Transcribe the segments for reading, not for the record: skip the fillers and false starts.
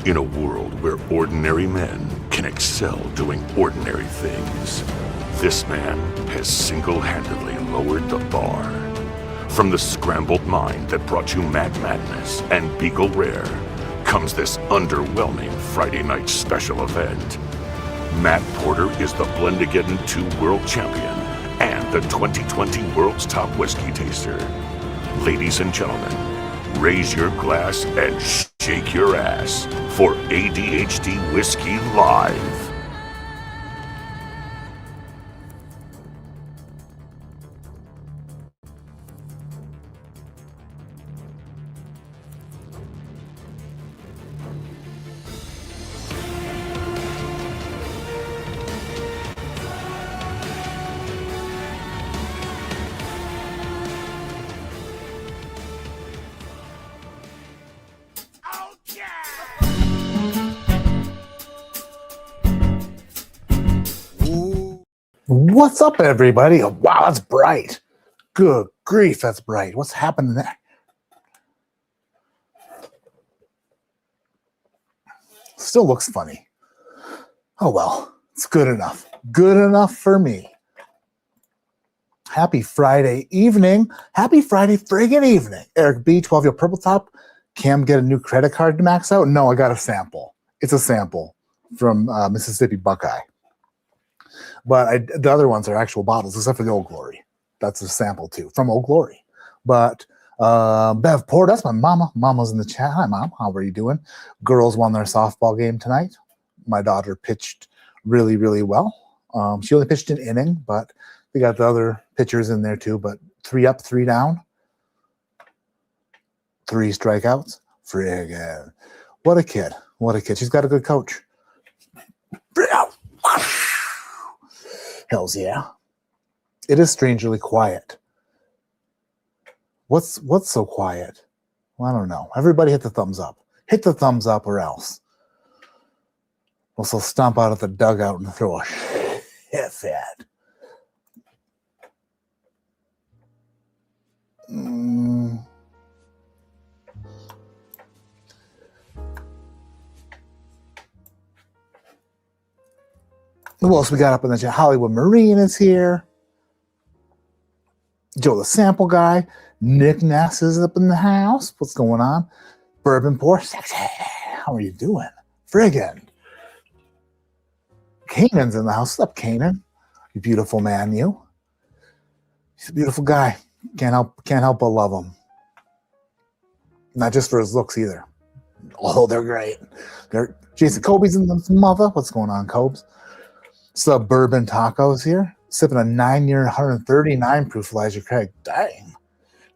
In a world where ordinary men can excel doing ordinary things, this man has single-handedly lowered the bar. From the scrambled mind that brought you Mad Madness and Beagle Rare comes this underwhelming Friday night special event. Matt Porter is the Blendigeddon 2 World Champion and the 2020 World's Top Whiskey Taster. Ladies and gentlemen, raise your glass and shake your ass for ADHD Whiskey Live. What's up, everybody? Oh, wow, that's bright. Good grief, that's bright. What's happening there? Still looks funny. Oh, well, it's good enough. Good enough for me. Happy Friday evening. Happy Friday friggin' evening. Eric B, 12-year purple top. Cam, get a new credit card to max out? No, I got a sample. It's a sample from Mississippi Buckeye. But the other ones are actual bottles, except for the Old Glory. That's a sample, too, from Old Glory. But Bev Porter, that's my mama. Mama's in the chat. Hi, Mom. How are you doing? Girls won their softball game tonight. My daughter pitched really, really well. She only pitched an inning, but they got the other pitchers in there, too. But 3 up, 3 down. 3 strikeouts. Friggin'. What a kid. What a kid. She's got a good coach. Hells yeah. It is strangely quiet. What's so quiet? Well, I don't know. Everybody hit the thumbs up. Hit the thumbs up or else. Also stomp out of the dugout and throw a shit fit. Who else we got up in the chat? Hollywood Marine is here. Joe the Sample Guy. Nick Ness is up in the house. What's going on? Bourbon Pour. Sexy. How are you doing? Friggin'. Kanan's in the house. What's up, Kanan? You beautiful man, you. He's a beautiful guy. Can't help but love him. Not just for his looks either. Although they're great. Jason Kobe's in the mother. What's going on, Cobes? Suburban Tacos here, sipping a 9-year, 139 proof Elijah Craig. Dang,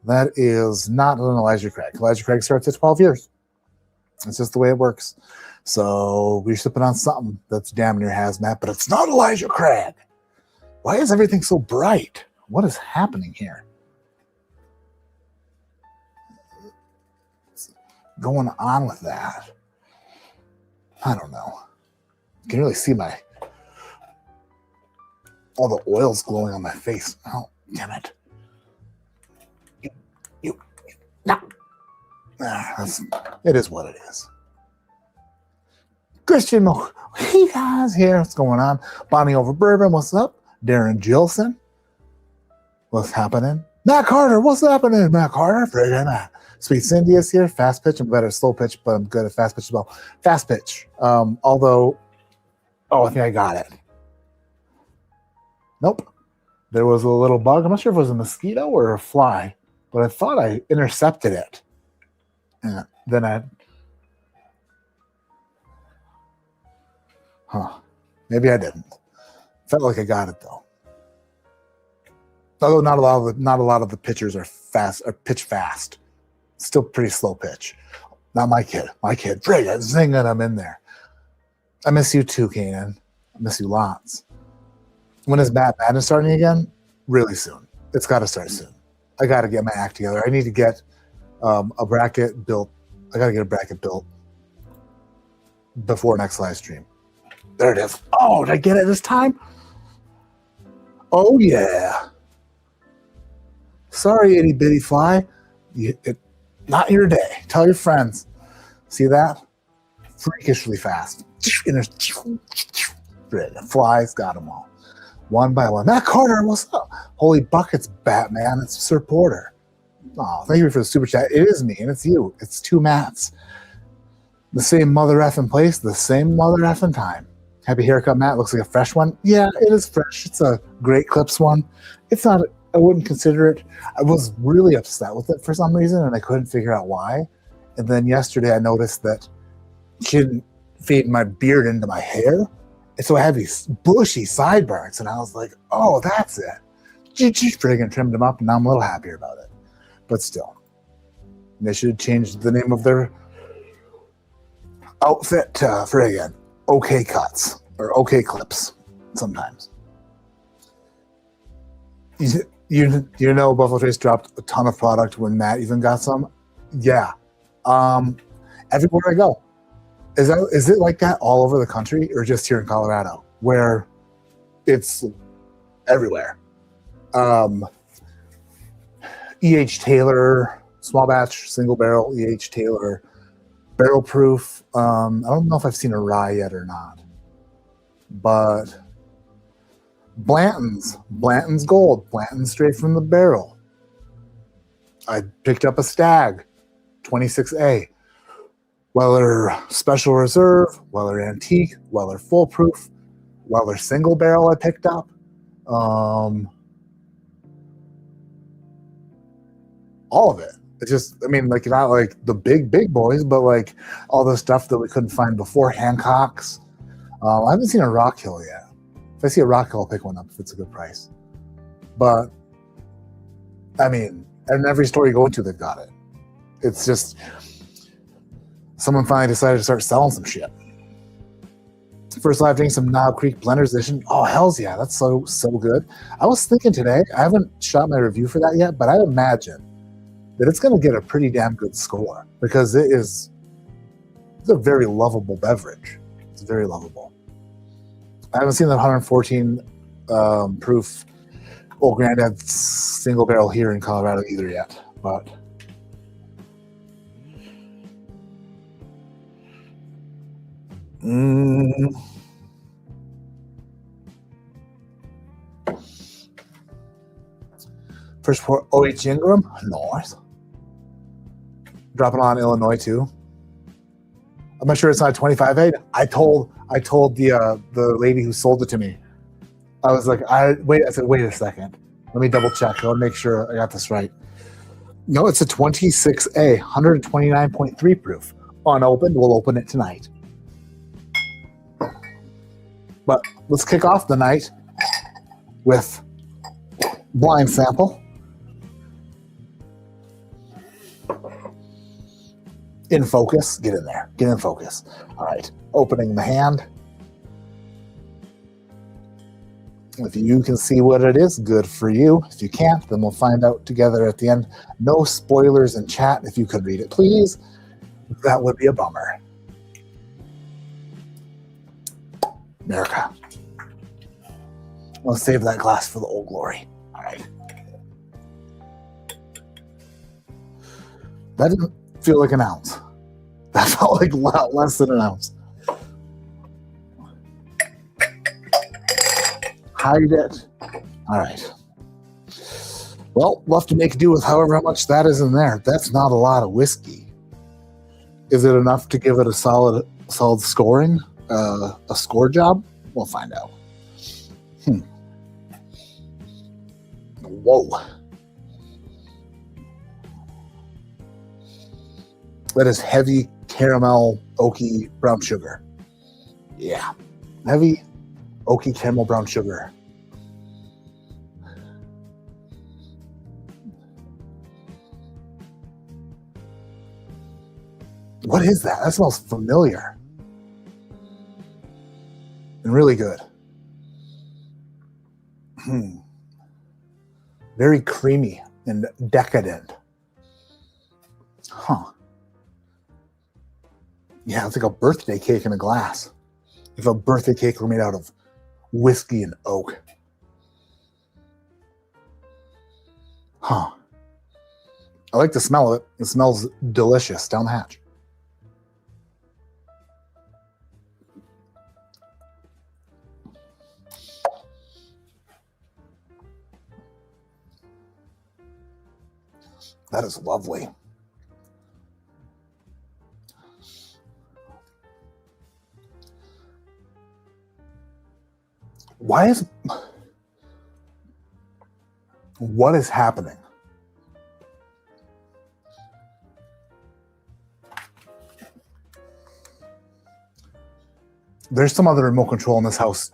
that is not an Elijah Craig. Elijah Craig starts at 12 years. It's just the way it works. So we're sipping on something that's damn near hazmat, but it's not Elijah Craig. Why is everything so bright? What is happening here? What's going on with that? I don't know. You can really see all the oil's glowing on my face. Oh, damn it. No. It is what it is. Christian Mojica's here. What's going on? Bonnie Over Bourbon, what's up? Darren Gilson. What's happening? Matt Carter, what's happening? Matt Carter, friggin' that. Sweet Cindy is here. Fast pitch. I'm better at slow pitch, but I'm good at fast pitch as well. Fast pitch. Although, I think I got it. Nope. There was a little bug. I'm not sure if it was a mosquito or a fly, but I thought I intercepted it. And then maybe I didn't. Felt like I got it though. Although not a lot of the pitchers are fast or pitch fast. Still pretty slow pitch. Not my kid. My kid. Friggin' zinging, I'm in there. I miss you too, Kanan. I miss you lots. When is Mad Madness starting again? Really soon. It's got to start soon. I got to get my act together. I need to get a bracket built. I got to get a bracket built before next live stream. There it is. Oh, did I get it this time? Oh, yeah. Sorry, itty bitty fly. Not your day. Tell your friends. See that? freakishly fast. Flies got them all. One by one. Matt Carter, what's up? Holy buckets, Batman. It's Sir Porter. Oh, thank you for the super chat. It is me, and it's you. It's two Matts. The same mother effing place, the same mother effing time. Happy haircut, Matt. Looks like a fresh one. Yeah, it is fresh. It's a Great Clips one. It's not, I wouldn't consider it. I was really upset with it for some reason, and I couldn't figure out why. And then yesterday I noticed that she didn't fade my beard into my hair. And so I have these bushy sideburns, and I was like, oh, that's it. She friggin' trimmed them up, and now I'm a little happier about it. But still, they should change the name of their outfit to friggin' OK Cuts or OK Clips sometimes. You know Buffalo Trace dropped a ton of product when Matt even got some? Yeah. Everywhere I go. Is it like that all over the country or just here in Colorado where it's everywhere? E.H. Taylor, small batch, single barrel, E.H. Taylor, barrel proof. I don't know if I've seen a rye yet or not, but Blanton's Gold, Blanton's straight from the barrel. I picked up a Stagg 26A. Weller Special Reserve, Weller Antique, Weller Full Proof, Weller Single Barrel I picked up. All of it. It's just, I mean, like, not like the big boys, but like all the stuff that we couldn't find before. Hancock's. I haven't seen a Rock Hill yet. If I see a Rock Hill, I'll pick one up if it's a good price. But, I mean, in every store you go into, they've got it. It's just, someone finally decided to start selling some shit. First live drink, some Knob Creek Blenders Edition. Oh, hells yeah, that's so good. I was thinking today, I haven't shot my review for that yet, but I imagine that it's going to get a pretty damn good score because it's a very lovable beverage. It's very lovable. I haven't seen the 114 proof Old Grandad single barrel here in Colorado either yet, but first for O.H. Ingram, North. Dropping on Illinois too. I'm not sure it's not 25A. I told the lady who sold it to me. I was like, I said, wait a second. Let me double check. I want to make sure I got this right. No, it's a 26A, 129.3 proof. Unopened. We'll open it tonight. But let's kick off the night with blind sample. In focus. Get in there. Get in focus. All right. Opening the hand. If you can see what it is, good for you. If you can't, then we'll find out together at the end. No spoilers in chat. If you could read it, please. That would be a bummer. America. I'll save that glass for the Old Glory. All right. That didn't feel like an ounce. That felt like a lot less than an ounce. Hide it. All right. Well, we'll have to make do with however much that is in there. That's not a lot of whiskey. Is it enough to give it a solid scoring? A score job? We'll find out. Whoa. That is heavy caramel oaky brown sugar. Yeah. Heavy oaky caramel brown sugar. What is that? That smells familiar. And really good. Very creamy and decadent. Huh. Yeah, it's like a birthday cake in a glass. If a birthday cake were made out of whiskey and oak. Huh. I like the smell of it. It smells delicious down the hatch. That is lovely. What is happening? There's some other remote control in this house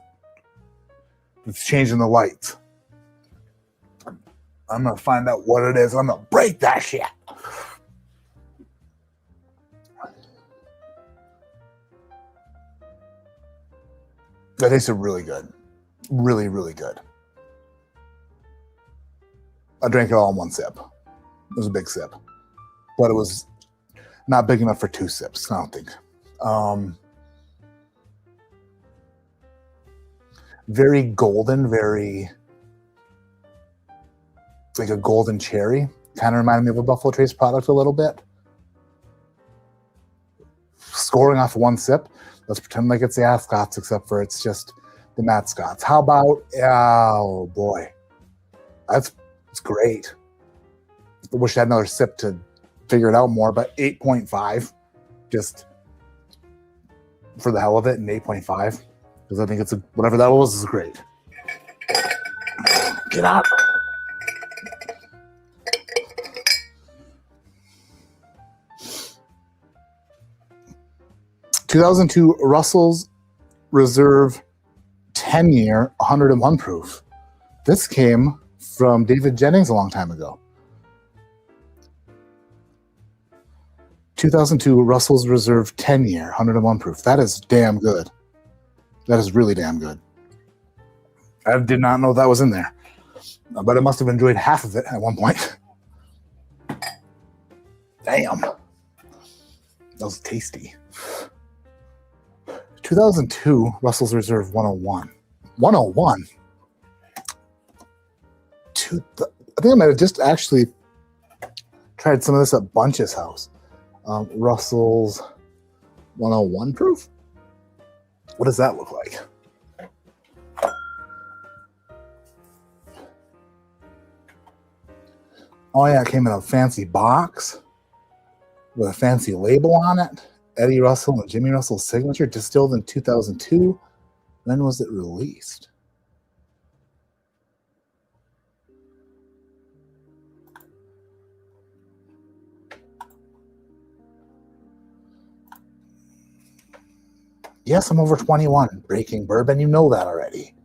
that's changing the lights. I'm going to find out what it is. I'm going to break that shit. That tasted really good. Really, really good. I drank it all in one sip. It was a big sip. But it was not big enough for 2 sips, I don't think. Very golden, very like a golden cherry. Kind of reminded me of a Buffalo Trace product a little bit. Scoring off one sip. Let's pretend like it's the Ascots, except for it's just the Matt Scotts. How about, oh boy, it's great. I wish I had another sip to figure it out more, but 8.5, just for the hell of it, and 8.5, because I think it's whatever that was is great. Get out. (2002) Russell's Reserve 10-year 101 proof. This came from David Jennings a long time ago. 2002 Russell's Reserve 10-year 101 proof. That is damn good. That is really damn good. I did not know that was in there, but I must have enjoyed half of it at one point. Damn. That was tasty. 2002 Russell's Reserve 101. 101? I think I might have just actually tried some of this at Bunch's house. Russell's 101 proof? What does that look like? Oh yeah, it came in a fancy box with a fancy label on it. Eddie Russell and Jimmy Russell's signature, distilled in 2002. When was it released? Yes, I'm over 21. Breaking bourbon, you know that already.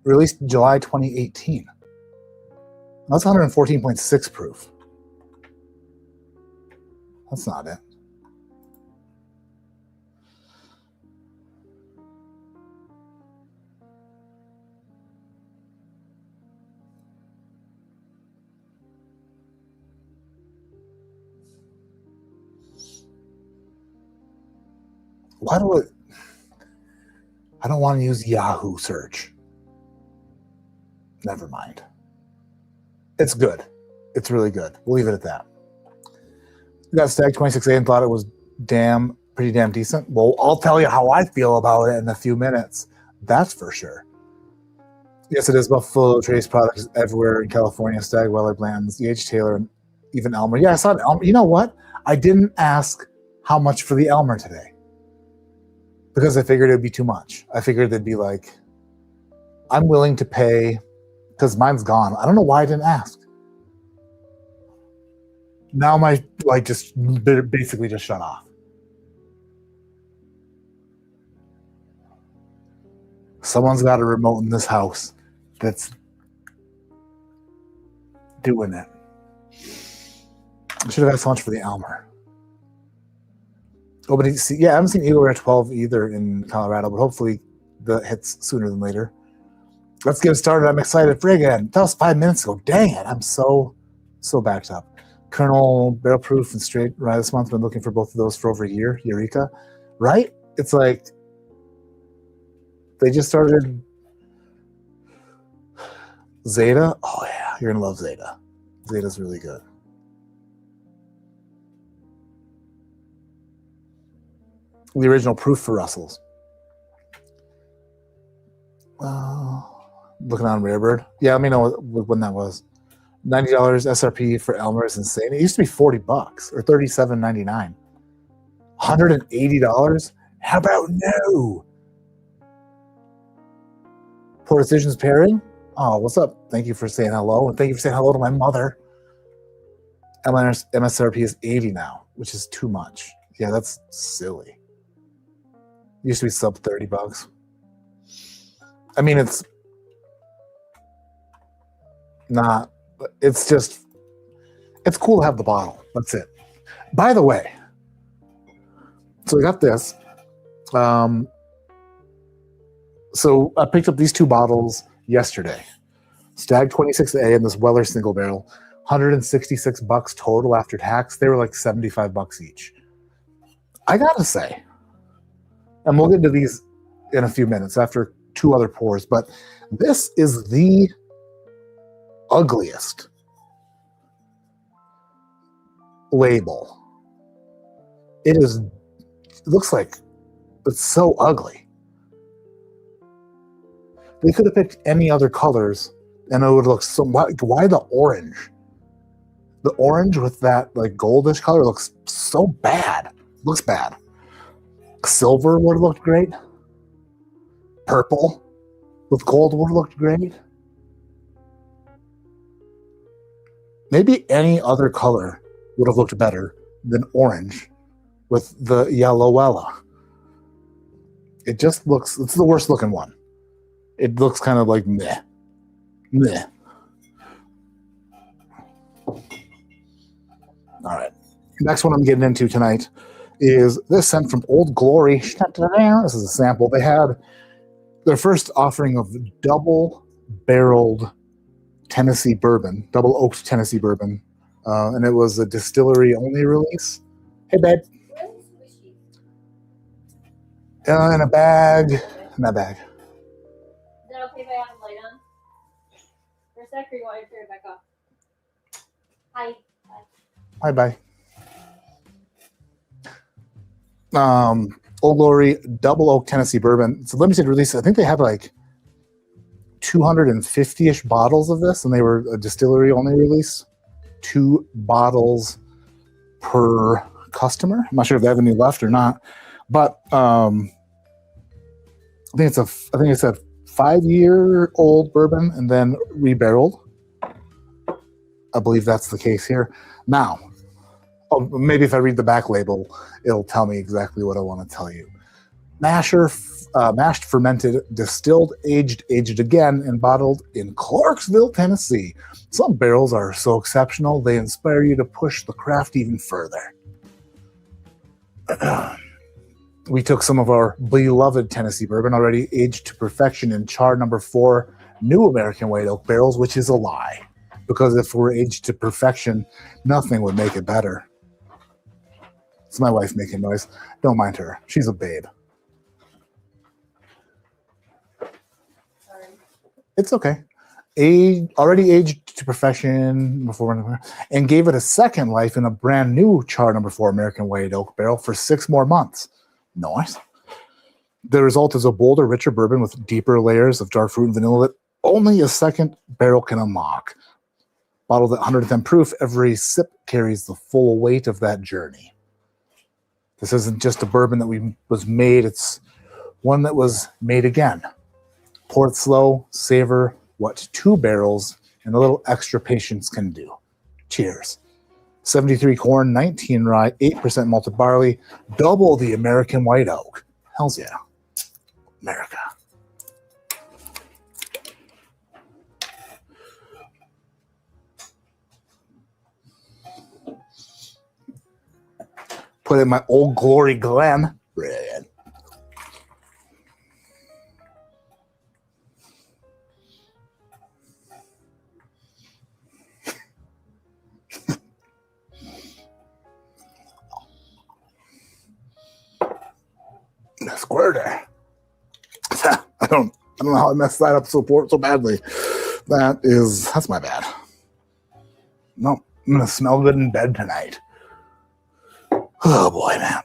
Released July 2018. That's 114.6 proof. That's not it. Why do I don't want to use Yahoo search. Never mind. It's good. It's really good. We'll leave it at that. We got Stagg 26A and thought it was pretty damn decent. Well, I'll tell you how I feel about it in a few minutes. That's for sure. Yes, it is Buffalo Trace products everywhere in California. Stagg, Weller, Blanton's, E.H. Taylor, and even Elmer. Yeah, I saw Elmer. You know what? I didn't ask how much for the Elmer today because I figured it would be too much. I figured they'd be like, I'm willing to pay because mine's gone. I don't know why I didn't ask. Now my light just basically just shut off. Someone's got a remote in this house that's doing it. I should have asked how much for the Elmer. Oh, but yeah, I haven't seen Eagle Rare 12 either in Colorado, but hopefully that hits sooner than later. Let's get started. I'm excited. Friggin', that was 5 minutes ago. Dang it, I'm so backed up. Colonel Barrel Proof and Straight Rye this month. Been looking for both of those for over a year. Eureka, right? It's like they just started Zeta. Oh yeah, you're gonna love Zeta. Zeta's really good. The original proof for Russell's. Looking on Rarebird. Yeah, let me know when that was. $90 SRP for Elmer is insane. It used to be $40 or $37.99. $180? How about no? Poor Decisions pairing? Oh, what's up? Thank you for saying hello, and thank you for saying hello to my mother. MSRP is 80 now, which is too much. Yeah, that's silly. It used to be sub $30. I mean, it's not. It's just. It's cool to have the bottle. That's it. By the way, so we got this. So I picked up these two bottles yesterday. Stagg 26A and this Weller single barrel. $166 total after tax. They were like $75 each. I gotta say, and we'll get into these in a few minutes after two other pours, but this is the ugliest label. It looks like it's so ugly. They could have picked any other colors and it would look so. Why the orange? The orange with that like goldish color looks so bad. Looks bad. Silver would have looked great. Purple with gold would have looked great. Maybe any other color would have looked better than orange with the yellowella. It just looks, it's the worst looking one. It looks kind of like meh. Meh. All right. Next one I'm getting into tonight is this sent from Old Glory. This is a sample. They had their first offering of double-barreled Tennessee bourbon, double-oaked Tennessee bourbon, and it was a distillery-only release. Hey, babe. In a bag. In that bag. Is that okay if I have the light on? For a sec, or you want to turn it back off? Hi. Bye. Old Glory Double Oak Tennessee Bourbon. It's a limited release. I think they had like 250-ish bottles of this, and they were a distillery-only release. 2 bottles per customer. I'm not sure if they have any left or not, but I think it's a 5-year-old bourbon and then rebarreled. I believe that's the case here. Now, maybe if I read the back label, it'll tell me exactly what I want to tell you. Mashed, fermented, distilled, aged again, and bottled in Clarksville, Tennessee. Some barrels are so exceptional, they inspire you to push the craft even further. We took some of our beloved Tennessee bourbon, already aged to perfection in char number 4 new American white oak barrels, which is a lie. Because if we're aged to perfection, nothing would make it better. It's my wife making noise. Don't mind her. She's a babe. Sorry. It's okay. Already aged to perfection before, and gave it a second life in a brand new char number 4 American white oak barrel for 6 more months. Nice. The result is a bolder, richer bourbon with deeper layers of dark fruit and vanilla that only a second barrel can unlock. Bottled at 110 proof, every sip carries the full weight of that journey. This isn't just a bourbon that was made, it's one that was made again. Pour it slow, savor what 2 barrels and a little extra patience can do. Cheers. 73 corn, 19 rye, 8% malted barley, double the American white oak. Hells yeah. America. Put in my Old Glory Glen. Brilliant. Squirter. I don't know how I messed that up so badly. That's my bad. No, I'm gonna smell good in bed tonight. Oh boy, man.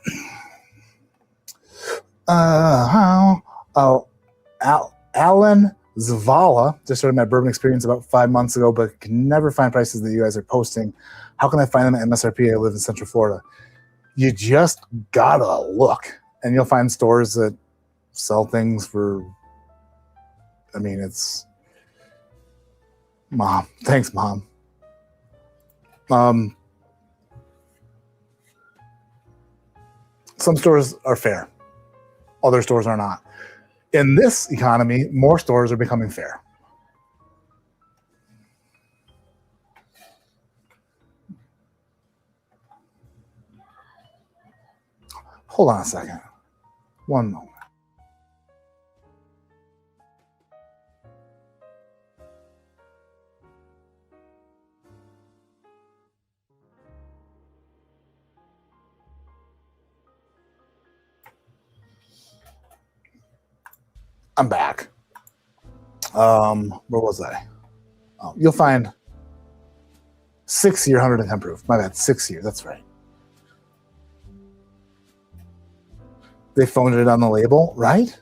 Alan Zavala, just started my bourbon experience about 5 months ago, but can never find prices that you guys are posting. How can I find them at MSRP? I live in Central Florida. You just gotta look, and you'll find stores that sell things for, I mean, it's, Mom. Thanks, Mom. Some stores are fair. Other stores are not. In this economy, more stores are becoming fair. Hold on a second. One moment. I'm back. Where was I? You'll find 6-year 110 proof. My bad, 6 year. That's right. They phoned it on the label, right?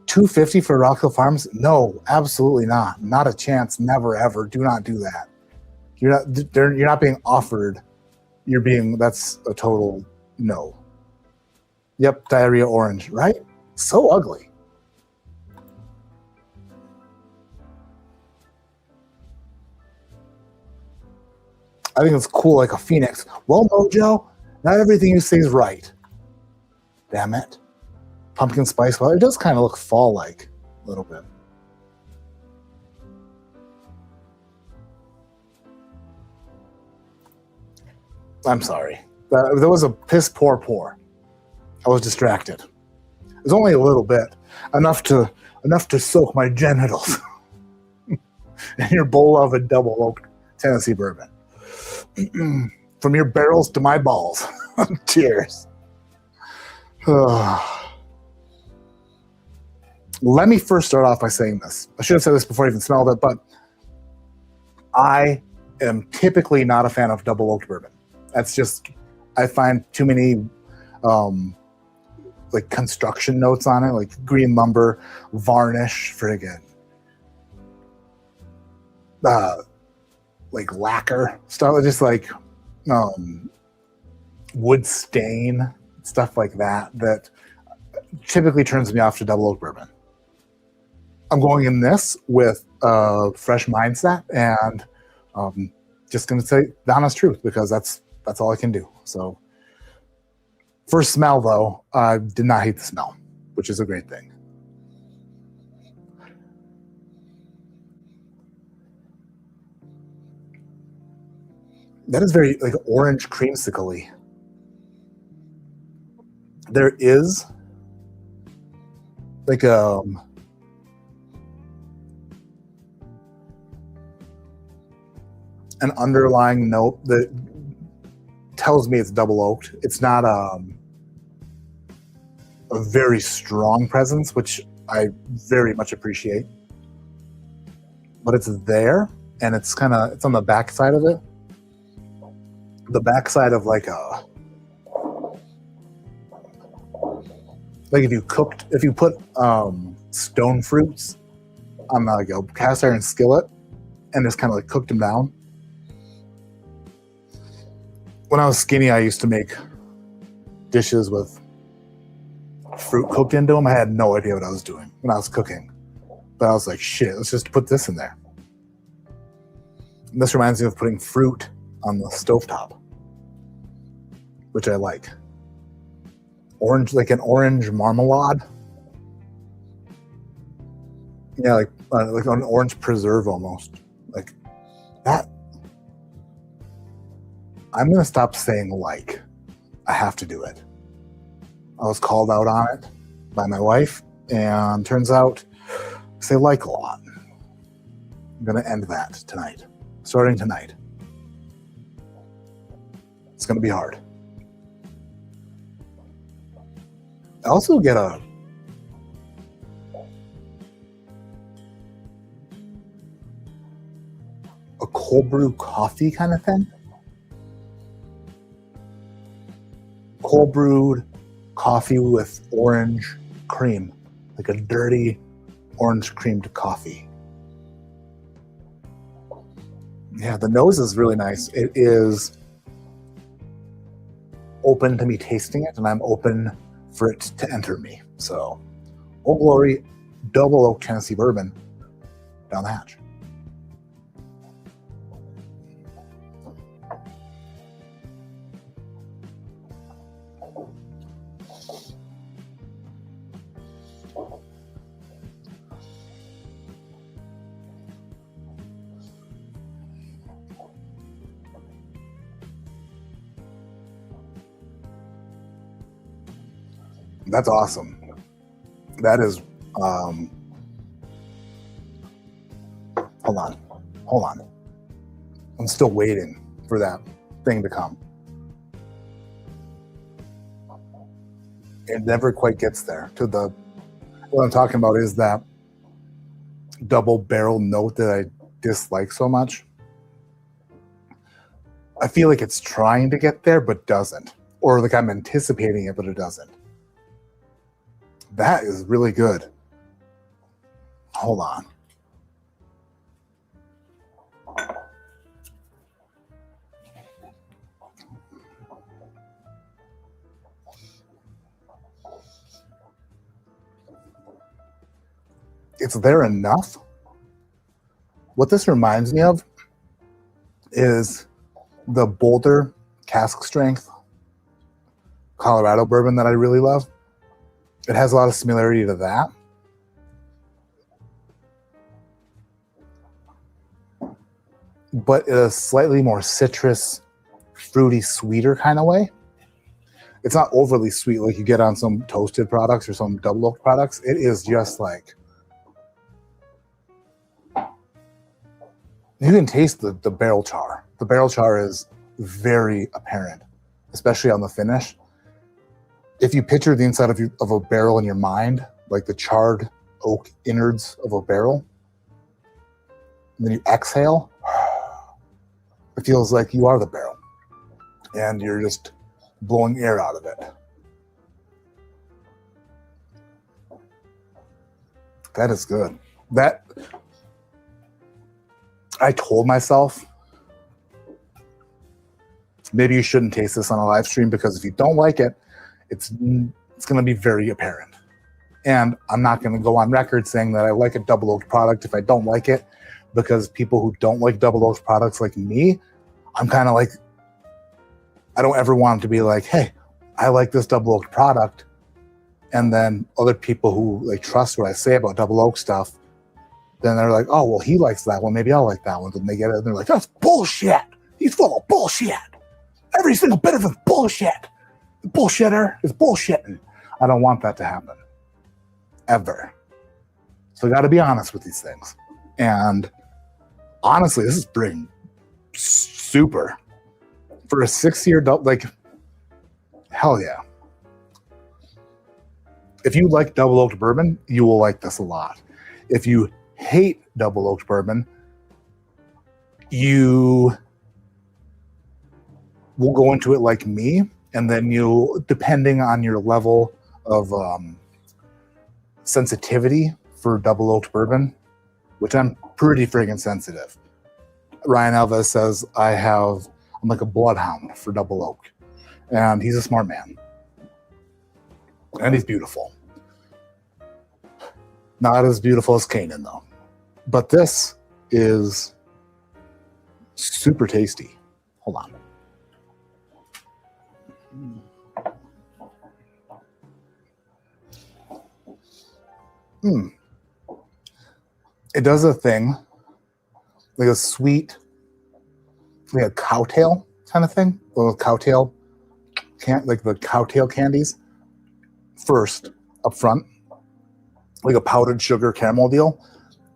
$250 for Rock Hill Farms? No, absolutely not. Not a chance. Never ever. Do not do that. You're not being offered. That's a total no. Yep, diarrhea orange, right? So ugly. I think it's cool like a phoenix. Well, Mojo, not everything you say is right. Damn it. Pumpkin spice, well, it does kind of look fall-like a little bit. I'm sorry. There was a piss pour. I was distracted. It was only a little bit. Enough to soak my genitals in your bowl of a double oak Tennessee bourbon. From your barrels to my balls. Cheers. Let me first start off by saying this. I should have said this before I even smelled it, but I am typically not a fan of double oaked bourbon. That's just, I find too many like construction notes on it, like green lumber, varnish, friggin'. Like lacquer stuff, just like wood stain, stuff like that typically turns me off to double oak bourbon. I'm going in this with a fresh mindset and just going to say the honest truth because that's all I can do. So first smell though, I did not hate the smell, which is a great thing. That is very like orange creamsicle-y. There is like an underlying note that tells me it's double oaked. It's not a very strong presence, which I very much appreciate. But it's there, and it's on the back side of it. The backside of like if you put stone fruits on like a cast iron skillet and just kind of like cooked them down. When I was skinny, I used to make dishes with fruit cooked into them. I had no idea what I was doing when I was cooking, but I was like, shit, let's just put this in there. And this reminds me of putting fruit on the stovetop, which I like. Orange, like an orange marmalade. Yeah, like an orange preserve almost. Like that. I'm going to stop saying like. I have to do it. I was called out on it by my wife, and turns out I say like a lot. I'm going to end that tonight. Starting tonight. It's going to be hard. I also get a cold brew coffee kind of thing. Cold brewed coffee with orange cream, like a dirty orange creamed coffee. Yeah, the nose is really nice. It is open to me tasting it, and I'm open for it to enter me. So, Old Glory Double Oak Tennessee Bourbon down the hatch. That's awesome. That is, hold on. I'm still waiting for that thing to come. It never quite gets there to what I'm talking about is that double barrel note that I dislike so much. I feel like it's trying to get there, but doesn't. Or like I'm anticipating it, but it doesn't. That is really good. Hold on. It's there enough. What this reminds me of is the Boulder cask strength Colorado bourbon that I really love. It has a lot of similarity to that. But in a slightly more citrus, fruity, sweeter kind of way. It's not overly sweet like you get on some toasted products or some double oak products. It is just like, you can taste the barrel char. The barrel char is very apparent, especially on the finish. If you picture the inside of a barrel in your mind, like the charred oak innards of a barrel, and then you exhale, it feels like you are the barrel and you're just blowing air out of it. That is good. That I told myself, maybe you shouldn't taste this on a live stream because if you don't like it, it's going to be very apparent. And I'm not going to go on record saying that I like a double oak product if I don't like it, because people who don't like double oak products like me, I'm kind of like, I don't ever want to be like, hey, I like this double oak product. And then other people who like trust what I say about double oak stuff, then they're like, oh, well, he likes that one. Maybe I'll like that one. Then they get it and they're like, that's bullshit. He's full of bullshit. Every single bit of it's bullshit. The bullshitter is bullshitting. I don't want that to happen. Ever. So I got to be honest with these things. And honestly, this is pretty super. For a 6-year double, like, hell yeah. If you like double oaked bourbon, you will like this a lot. If you hate double oaked bourbon, you will go into it like me, and then you, depending on your level of sensitivity for double oaked bourbon, which I'm pretty friggin' sensitive. Ryan Alves says I'm like a bloodhound for double oak, and he's a smart man, and he's beautiful. Not as beautiful as Kanan though, but this is super tasty. Hold on. It does a thing, like a sweet, like a cowtail kind of thing. Little cowtail, like the cowtail candies first up front, like a powdered sugar caramel deal.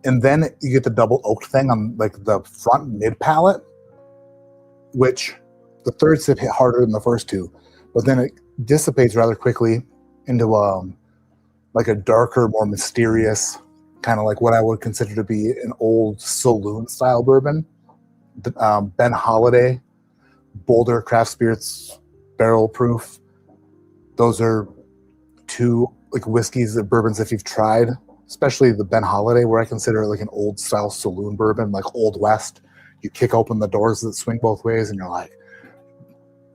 And then you get the double oak thing on like the front mid palate, which the third sip hit harder than the first two, but then it dissipates rather quickly into like a darker, more mysterious, kind of like what I would consider to be an old saloon style bourbon. Ben Holiday, Boulder Craft Spirits Barrel Proof. Those are two like whiskeys and bourbons if you've tried especially the Ben Holiday, where I consider it like an old style saloon bourbon, like Old West. You kick open the doors that swing both ways, and you're like,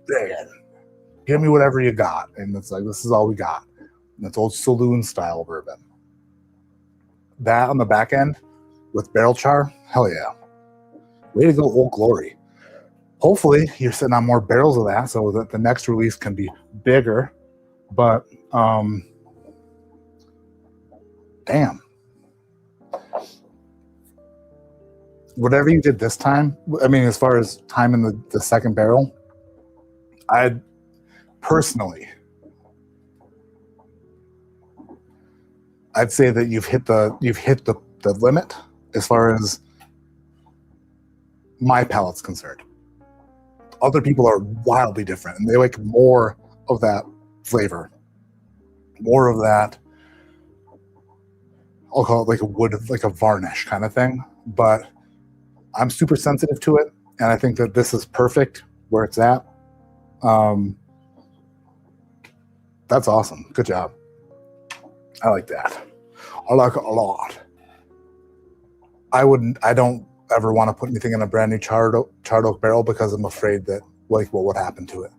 "Man, give me whatever you got." And it's like, this is all we got. And it's old saloon style bourbon. That on the back end with barrel char, hell yeah. Way to go, Old Glory. Hopefully you're sitting on more barrels of that so that the next release can be bigger. But damn. Whatever you did this time, I mean, as far as time in the second barrel, I'd say that you've hit the limit as far as my palate's concerned. Other people are wildly different, and they like more of that flavor, more of that. I'll call it like a wood, like a varnish kind of thing. But I'm super sensitive to it, and I think that this is perfect where it's at. That's awesome. Good job. I like that. I like it a lot. I don't ever want to put anything in a brand new charred oak barrel because I'm afraid that like what would happen to it,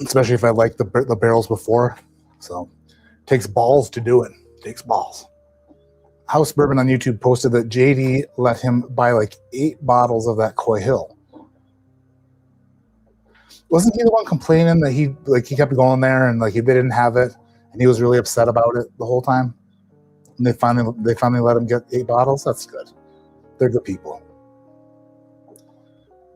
especially if I like the barrels before. So it takes balls to do it. It takes balls. House Bourbon on YouTube posted that JD let him buy like 8 bottles of that Coy Hill. Wasn't he the one complaining that he kept going there and like they didn't have it and he was really upset about it the whole time? And they finally let him get 8 bottles. That's good. They're good people.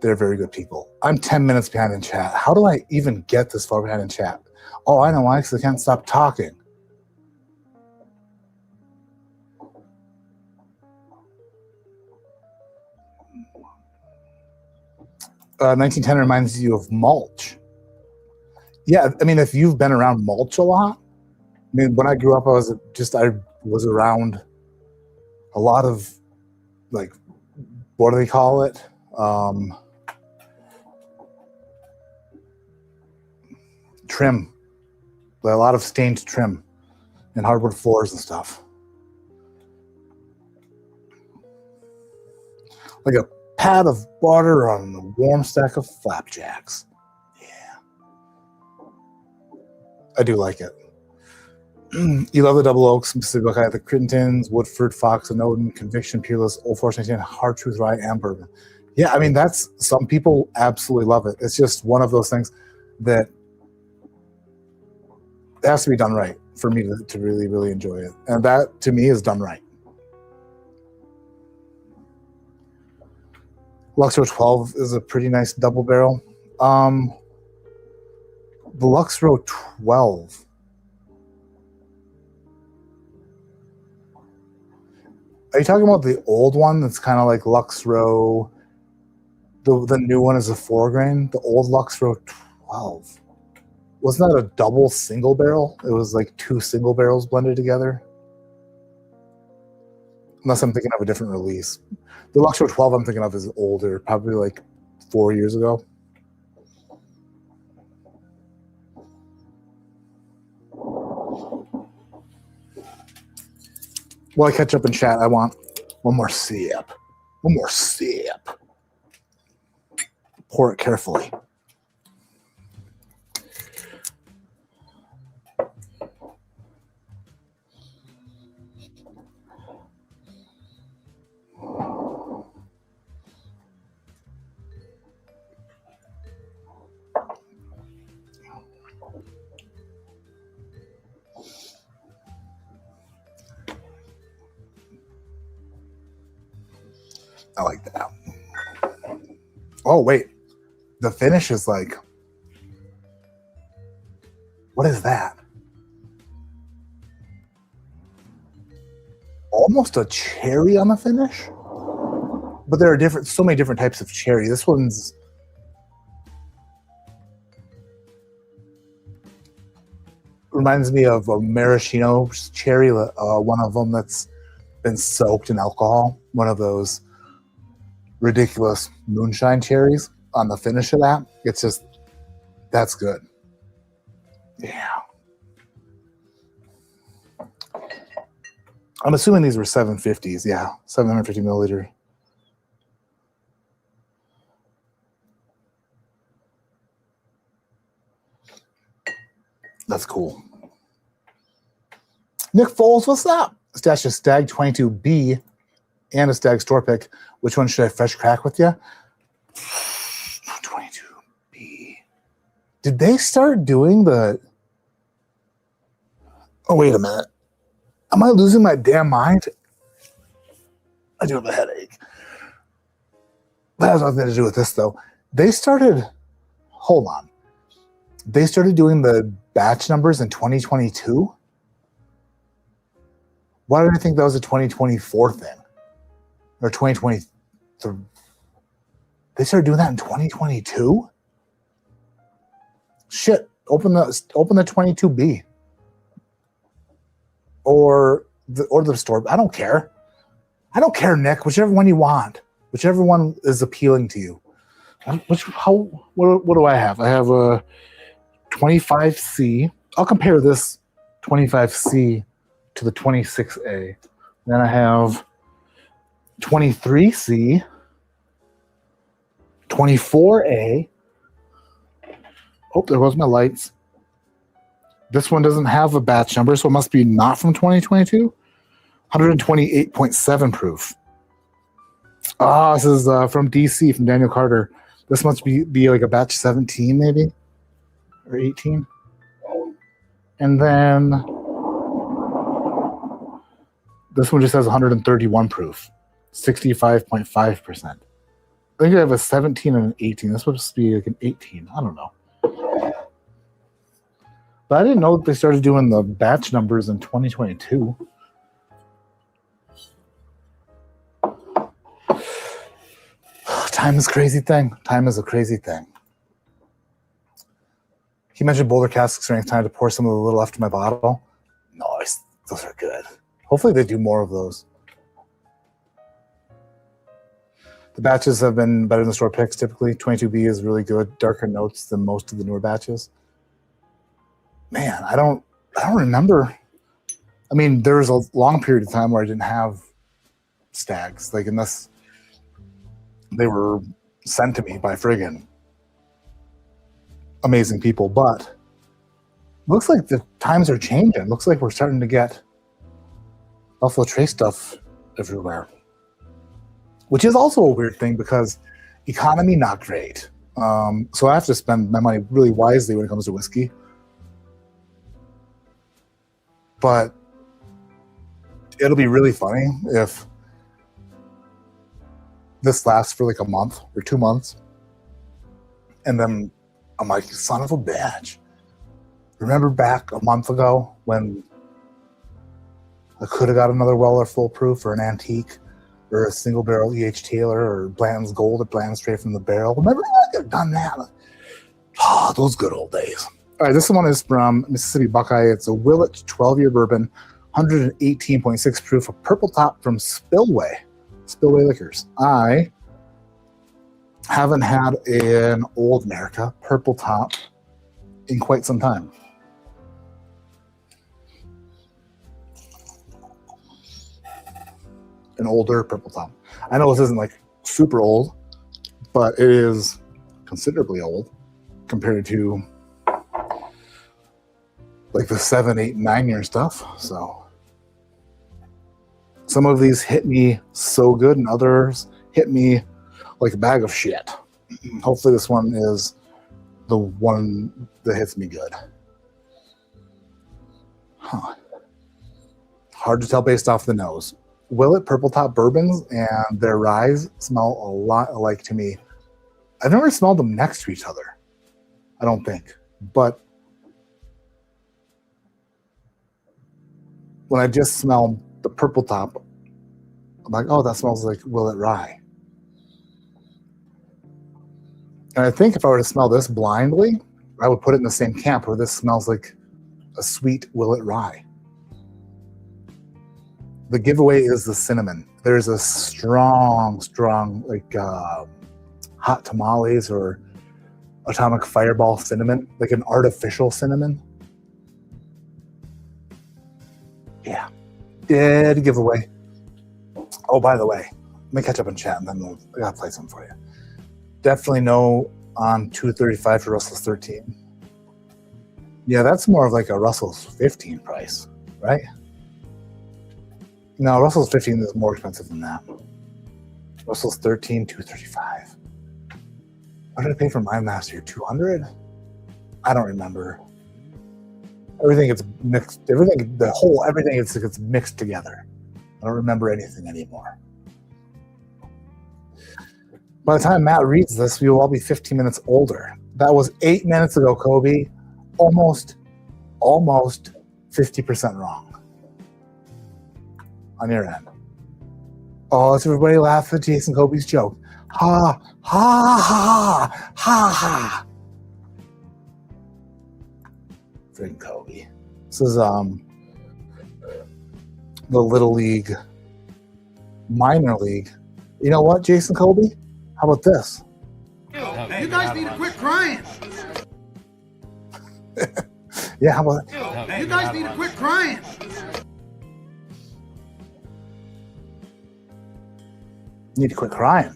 They're very good people. I'm 10 minutes behind in chat. How do I even get this far behind in chat? Oh, I know why, because I can't stop talking. Uh, 1910 reminds you of mulch. Yeah, I mean, if you've been around mulch a lot, I mean, when I grew up, I was around a lot of, like, what do they call it? Trim. A lot of stained trim and hardwood floors and stuff. Like a pat of butter on a warm stack of flapjacks. Yeah. I do like it. You love the double oaks, Mississippi Buckeye, the Crittentons, Woodford, Fox and Odin, Conviction, Peerless, Old Forest 19, Hard Truth Rye, and Bourbon. Yeah, I mean, that's, some people absolutely love it. It's just one of those things that it has to be done right for me to really, really enjoy it. And that, to me, is done right. Luxor 12 is a pretty nice double barrel. The Luxor 12. Are you talking about the old one that's kind of like Luxor? The new one is a 4-grain. The old Luxor 12. Wasn't that a double single barrel? It was like 2 single barrels blended together. Unless I'm thinking of a different release. The Luxor 12 I'm thinking of is older, probably like 4 years ago. While I catch up in chat, I want one more sip. One more sip. Pour it carefully. I like that. Oh, wait. The finish is like, what is that? Almost a cherry on the finish? But there are so many different types of cherry. This one's reminds me of a maraschino cherry, one of them that's been soaked in alcohol. One of those ridiculous moonshine cherries on the finish of that. It's just, that's good. Yeah. I'm assuming these were 750s. Yeah, 750 milliliter. That's cool. Nick Foles, what's up? Stash a Stagg 22B and a Stagg store pick. Which one should I fresh crack with you? 22B. Did they start doing the... Oh, wait a minute. Am I losing my damn mind? I do have a headache. That has nothing to do with this, though. They started... Hold on. They started doing the batch numbers in 2022? Why did I think that was a 2024 thing? Or 2023? They started doing that in 2022? Shit. Open the 22B. Or the store. I don't care. I don't care, Nick. Whichever one you want. Whichever one is appealing to you. What do I have? I have a 25C. I'll compare this 25C to the 26A. Then I have 23C, 24A. Oh, there goes my lights. This one doesn't have a batch number, so it must be not from 2022. 128.7 proof. Ah, this is from DC, from Daniel Carter. This must be like a batch 17, maybe, or 18. And then this one just has 131 proof, 65.5%. I think I have a 17 and an 18. This must be like an 18. I don't know. But I didn't know that they started doing the batch numbers in 2022. Time is a crazy thing. Time is a crazy thing. He mentioned boulder cask strength. Time to pour some of the little left in my bottle. Nice. Those are good. Hopefully they do more of those. The batches have been better than the store picks typically. 22B is really good. Darker notes than most of the newer batches. Man, I don't remember. I mean, there was a long period of time where I didn't have Staggs, like unless they were sent to me by friggin' amazing people. But looks like the times are changing. Looks like we're starting to get Buffalo Trace stuff everywhere, which is also a weird thing because economy not great. So I have to spend my money really wisely when it comes to whiskey. But it'll be really funny if this lasts for like a month or 2 months. And then I'm like, son of a bitch. Remember back a month ago when I could have got another Weller full proof or an antique or a single barrel E.H. Taylor or Blanton's Gold or Blanton straight from the barrel? Remember I could have done that? Oh, those good old days. All right, this one is from Mississippi Buckeye. It's a Willett 12-year bourbon, 118.6 proof, a purple top from Spillway Liquors. I haven't had an Old America purple top in quite some time. An older purple top. I know this isn't like super old, but it is considerably old compared to like the 7, 8, 9-year stuff. So some of these hit me so good and others hit me like a bag of shit. Hopefully this one is the one that hits me good. Hard to tell based off the nose. Willett purple top bourbons and their ryes smell a lot alike to me. I've never smelled them next to each other, I don't think. But when I just smell the purple top, I'm like, oh, that smells like Willett rye. And I think if I were to smell this blindly, I would put it in the same camp where this smells like a sweet Willett rye. The giveaway is the cinnamon. There's a strong, like hot tamales or atomic fireball cinnamon, like an artificial cinnamon. Yeah. Dead giveaway. Oh, by the way, let me catch up in chat and then I gotta play some for you. Definitely no on 235 for Russell's 13. Yeah, that's more of like a Russell's 15 price, right? No, Russell's 15 is more expensive than that. Russell's 13, 235. What did I pay for mine last year? 200? I don't remember. Everything gets mixed. Everything gets mixed together. I don't remember anything anymore. By the time Matt reads this, we will all be 15 minutes older. That was 8 minutes ago, Kobe. Almost 50% wrong on your end. Oh, let's everybody laugh at Jason Kobe's joke. Ha, ha, ha, ha, ha. Freaking Kobe. This is the Little League, minor league. You know what, Jason Kobe? How about this? You guys need to quit crying. Yeah, how about that? You guys need to quit crying. You need to quit crying.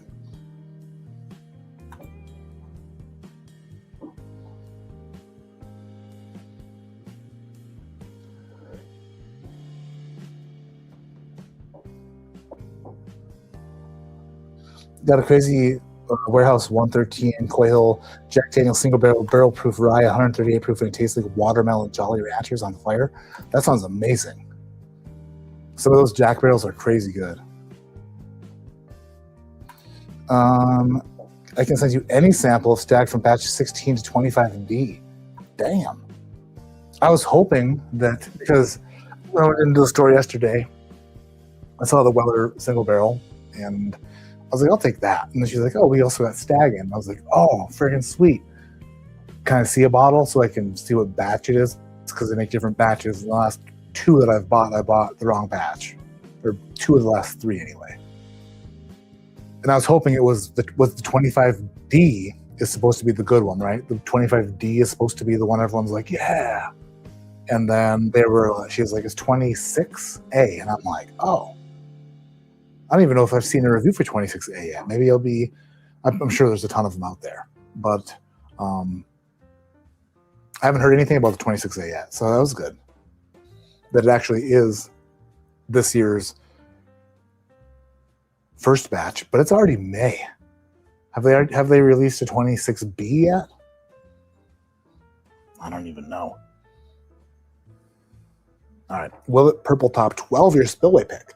Got a crazy warehouse 113 Quail Jack Daniel single barrel proof rye, 138 proof, and it tastes like watermelon Jolly Ranchers on fire. That sounds amazing. Some of those Jack barrels are crazy good. I can send you any sample of Stagg from batch 16 to 25B. Damn. I was hoping that, because when I went into the store yesterday, I saw the Weller single barrel, and I was like, I'll take that. And then she's like, oh, we also got Stagg in. I was like, oh, friggin' sweet. Can I see a bottle so I can see what batch it is? It's because they make different batches. The last two that I bought the wrong batch. Or two of the last three anyway. And I was hoping it was the 25D is supposed to be the good one, right? The 25D is supposed to be the one everyone's like, yeah. And then she was like, it's 26A. And I'm like, oh. I don't even know if I've seen a review for 26A yet. Maybe I'm sure there's a ton of them out there. But I haven't heard anything about the 26A yet. So that was good. That it actually is this year's first batch, but it's already May. Have they released a 26B yet? I don't even know. All right, Willett Purple Top 12-year spillway pick.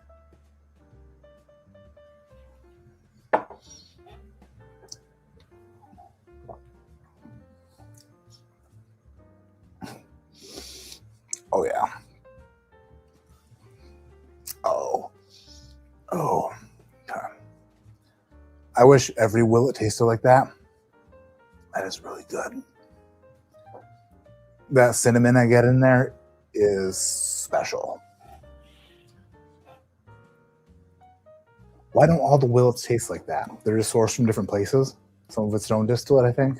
Oh yeah. Oh. Okay. I wish every Willett tasted like that. That is really good. That cinnamon I get in there is special. Why don't all the Willets taste like that? They're just sourced from different places. Some of it's own distillate, I think.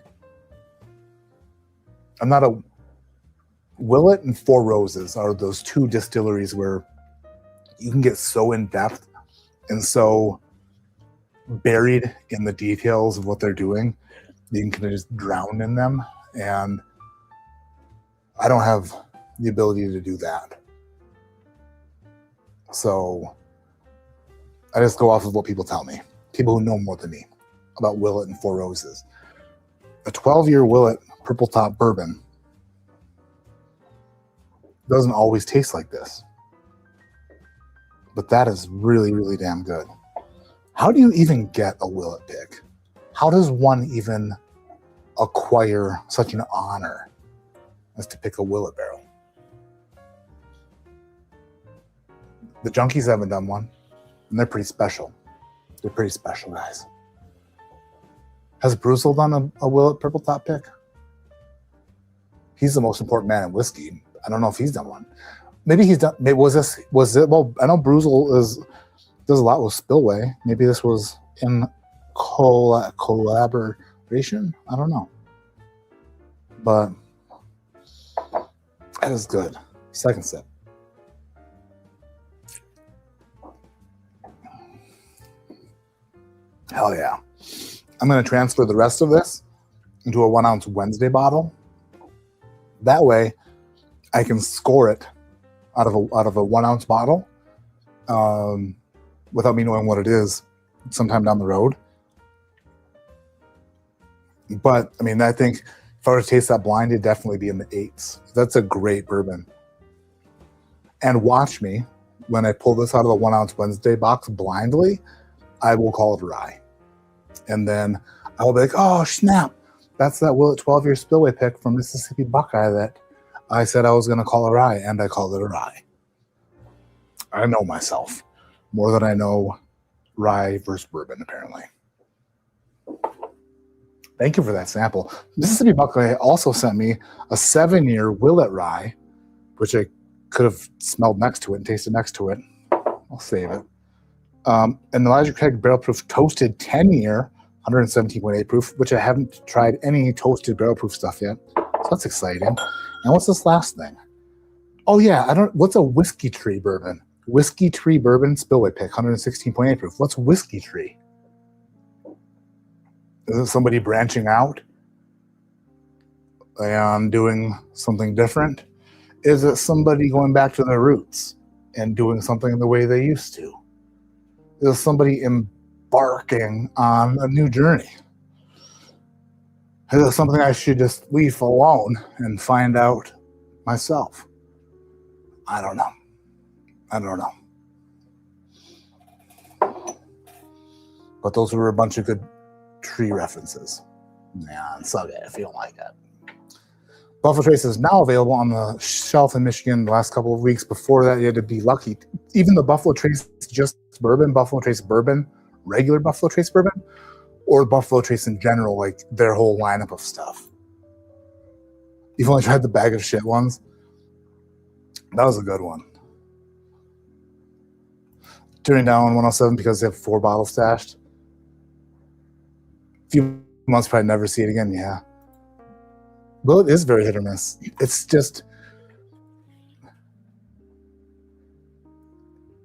I'm not a... Willett and Four Roses are those two distilleries where you can get so in depth and so buried in the details of what they're doing, you can kind of just drown in them. And I don't have the ability to do that. So I just go off of what people tell me, people who know more than me about Willett and Four Roses. A 12-year Willett Purple Top bourbon doesn't always taste like this. But that is really, really damn good. How do you even get a Willett pick? How does one even acquire such an honor as to pick a Willett barrel? The junkies haven't done one, and they're pretty special. They're pretty special guys. Has Bruzel done a Willett Purple Top pick? He's the most important man in whiskey. I don't know if he's done one. Maybe he's done. Maybe was it? Well, I know Bruzel does a lot with Spillway. Maybe this was in collaboration. I don't know. But that is good. Second sip. Hell yeah. I'm going to transfer the rest of this into a 1 ounce Wednesday bottle. That way I can score it out of a 1 ounce bottle without me knowing what it is sometime down the road. But I mean, I think if I were to taste that blind, it'd definitely be in the 8s. That's a great bourbon. And watch me, when I pull this out of the 1 ounce Wednesday box blindly, I will call it a rye. And then I'll be like, oh, snap. That's that Willett 12-year Spillway pick from Mississippi Buckeye that I said I was going to call a rye, and I called it a rye. I know myself more than I know rye versus bourbon, apparently. Thank you for that sample. Mississippi Buckeye also sent me a 7-year Willett rye, which I could have smelled next to it and tasted next to it. I'll save it. And Elijah Craig Barrel Proof Toasted 10-year, 117.8 proof, which I haven't tried any toasted barrel proof stuff yet. So that's exciting. And what's this last thing? Oh yeah, what's a Whiskey Tree bourbon? Whiskey Tree Bourbon Spillway Pick, 116.8 proof. What's Whiskey Tree? Is it somebody branching out and doing something different? Is it somebody going back to their roots and doing something the way they used to? Is it somebody embarking on a new journey? Is it something I should just leave alone and find out myself? I don't know. But those were a bunch of good tree references. Yeah, suck it if you don't like it. Buffalo Trace is now available on the shelf in Michigan the last couple of weeks. Before that, you had to be lucky. Even the Buffalo Trace just bourbon, Buffalo Trace bourbon, regular Buffalo Trace bourbon, or Buffalo Trace in general, like their whole lineup of stuff. You've only tried the bag of shit ones. That was a good one. Turning down 107 because they have 4 bottles stashed. A few months, probably never see it again. Yeah. Well, it is very hit or miss. It's just,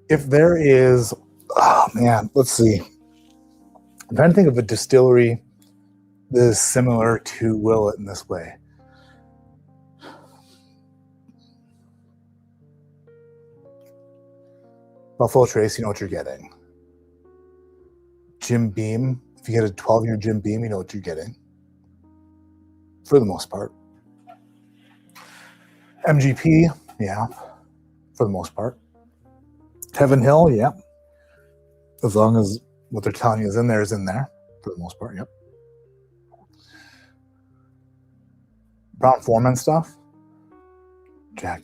if there is, oh man, let's see. I'm trying to think of a distillery that is similar to Willett in this way. Buffalo Trace, you know what you're getting. Jim Beam, if you get a 12-year Jim Beam, you know what you're getting. For the most part. MGP, yeah, for the most part. Heaven Hill, yeah. As long as what they're telling you is in there, for the most part, yep. Brown Foreman stuff. Jack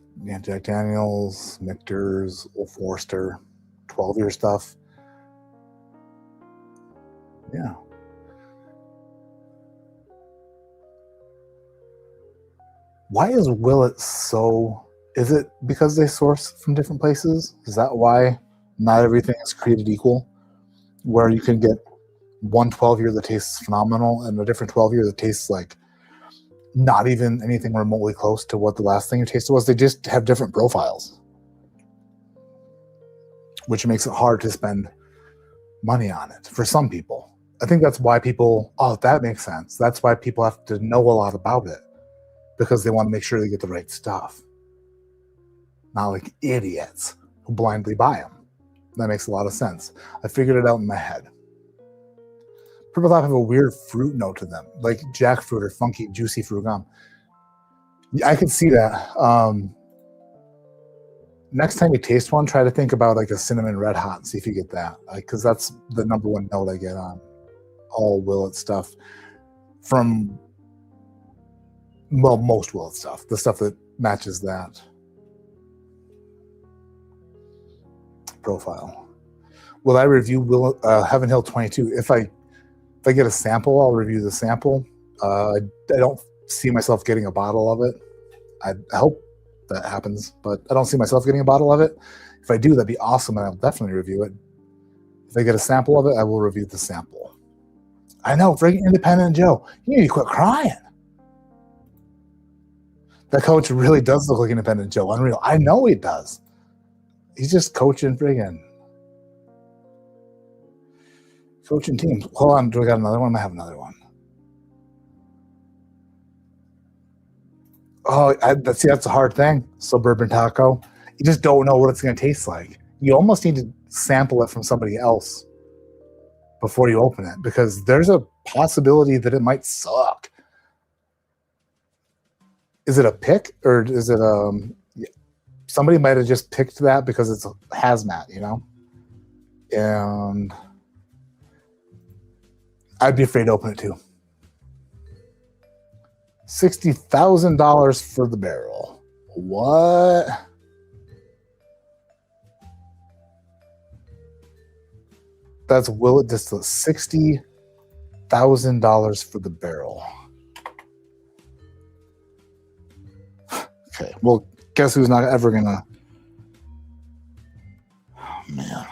Daniels, Michter's, Old Forester, 12-year stuff. Yeah. Why is Willett so... Is it because they source from different places? Is that why not everything is created equal? Where you can get one 12-year that tastes phenomenal and a different 12-year that tastes like not even anything remotely close to what the last thing you tasted was. They just have different profiles, which makes it hard to spend money on it for some people. I think that's why people, that makes sense. That's why people have to know a lot about it, because they want to make sure they get the right stuff. Not like idiots who blindly buy them. That makes a lot of sense. I figured it out in my head. Purple Top have a weird fruit note to them, like jackfruit or funky, juicy fruit gum. I could see that. Next time you taste one, try to think about like a cinnamon red hot and see if you get that. Because that's the number one note I get on all Willett stuff. From, well, most Willett stuff. The stuff that matches that profile. Will I review Heaven Hill 22? If I get a sample, I'll review the sample. I don't see myself getting a bottle of it. I hope that happens, but I don't see myself getting a bottle of it. If I do, that'd be awesome, and I'll definitely review it. If I get a sample of it, I will review the sample. I know, freaking Independent Joe, you need to quit crying. That coach really does look like Independent Joe. Unreal. I know he does. He's just coaching friggin'. Coaching teams. Hold on. Do we got another one? I have another one. Oh, that's a hard thing. Suburban taco. You just don't know what it's going to taste like. You almost need to sample it from somebody else before you open it, because there's a possibility that it might suck. Is it a pick, or is it somebody might have just picked that because it's a hazmat, you know? And I'd be afraid to open it too. $60,000 for the barrel. What? That's Willett distillate. $60,000 for the barrel. Okay, well, guess who's not ever gonna? Oh man,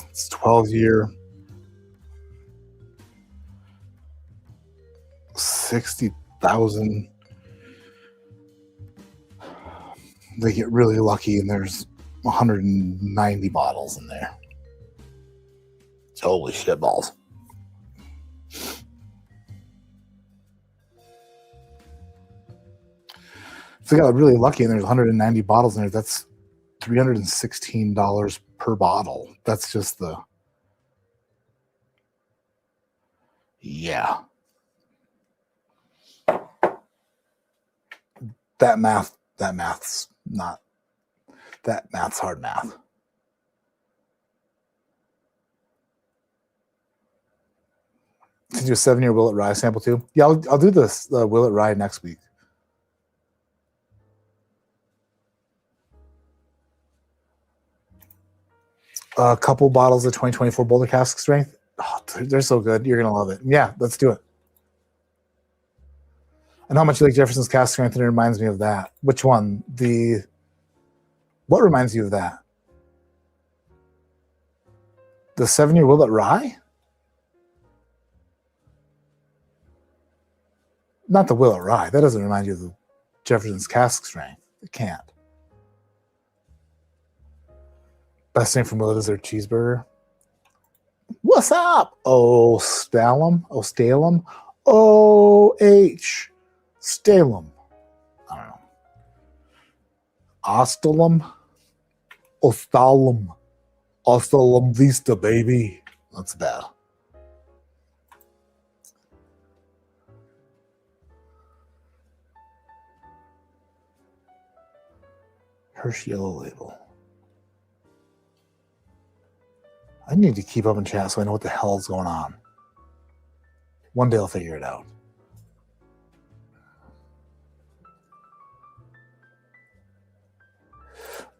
it's 12-year. 60,000. They get really lucky, and there's 190 bottles in there. Holy shit balls. If they got really lucky and there's 190 bottles in there, that's $316 per bottle. That's just the... Yeah. That math's hard math. Did you do a 7-year Willett Rye sample too? Yeah, I'll do this Willett Rye next week. A couple bottles of 2024 Boulder Cask Strength. Oh, they're so good. You're gonna love it. Yeah, let's do it. And how much you like Jefferson's Cask Strength, and it reminds me of that. Which one? What reminds you of that? The 7-year Willett Rye? Not the Willett Rye. That doesn't remind you of the Jefferson's Cask Strength. It can't. Best name from Willett is their cheeseburger. What's up? Oh, Stalem. Oh, Stalem. O-H. Stalem. I don't know. Ostalum. Ostalum. Ostalum Vista, baby. That's bad. Hershey Yellow Label. I need to keep up in chat so I know what the hell's going on. One day I'll figure it out.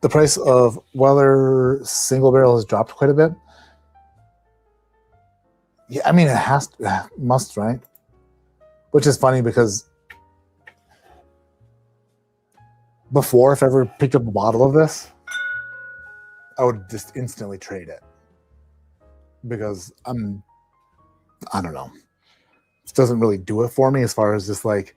The price of Weller single barrel has dropped quite a bit. Yeah, I mean, must, right? Which is funny because before, if I ever picked up a bottle of this, I would just instantly trade it. Because I don't know. It doesn't really do it for me as far as just like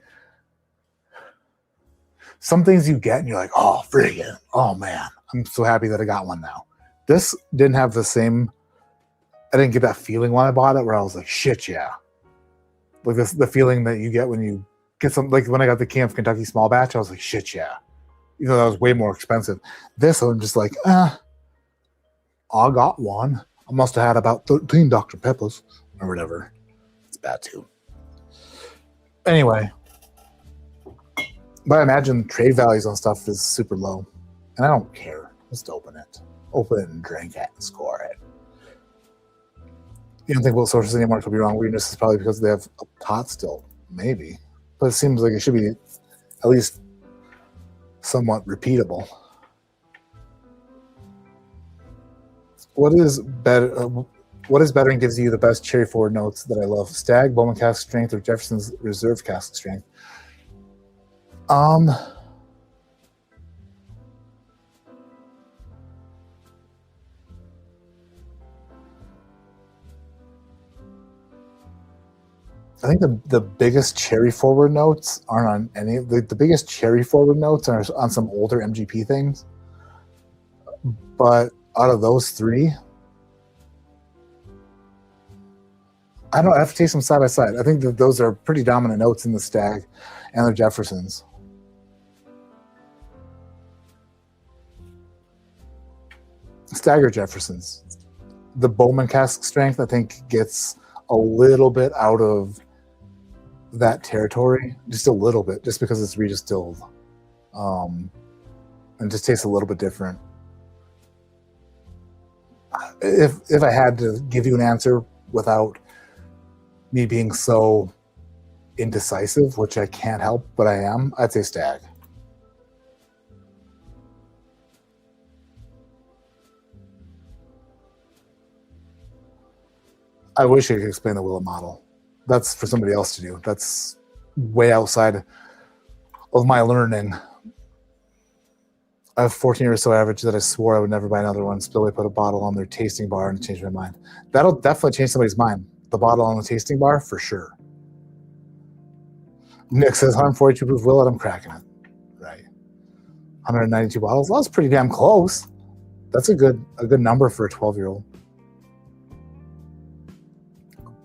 some things you get and you're like, oh, friggin', oh man, I'm so happy that I got one now. This didn't have the same, I didn't get that feeling when I bought it where I was like, shit, yeah. Like the feeling that you get when you get some, like when I got the Camp Kentucky small batch, I was like, shit, yeah. Even though that was way more expensive. This, I'm just like, I got one. I must have had about 13 Dr. Peppers or whatever. It's bad too. Anyway, but I imagine trade values on stuff is super low. And I don't care. Just open it. Open it and drink it and score it. You don't think Willett sources anymore could be wrong. Weirdness is probably because they have a pot still. Maybe. But it seems like it should be at least somewhat repeatable. What is better and gives you the best cherry forward notes that I love? Stagg, Bowman Cask Strength, or Jefferson's Reserve Cask Strength? I think the biggest cherry forward notes aren't on any. The biggest cherry forward notes are on some older MGP things. But out of those three, I don't have to taste them side by side. I think that those are pretty dominant notes in the Stagg and the Jeffersons. Stagg or Jeffersons. The Bowman cask strength, I think, gets a little bit out of that territory, just a little bit, just because it's redistilled, and just tastes a little bit different. If I had to give you an answer without me being so indecisive, which I can't help, but I am, I'd say Stagg. I wish I could explain the Willett model. That's for somebody else to do. That's way outside of my learning. I have 14 or so average that I swore I would never buy another one. Still, they put a bottle on their tasting bar and changed my mind. That'll definitely change somebody's mind. The bottle on the tasting bar, for sure. Nick says 142 proof Willett. I'm cracking it. Right. 192 bottles. Well, that's pretty damn close. That's a good number for a 12-year-old.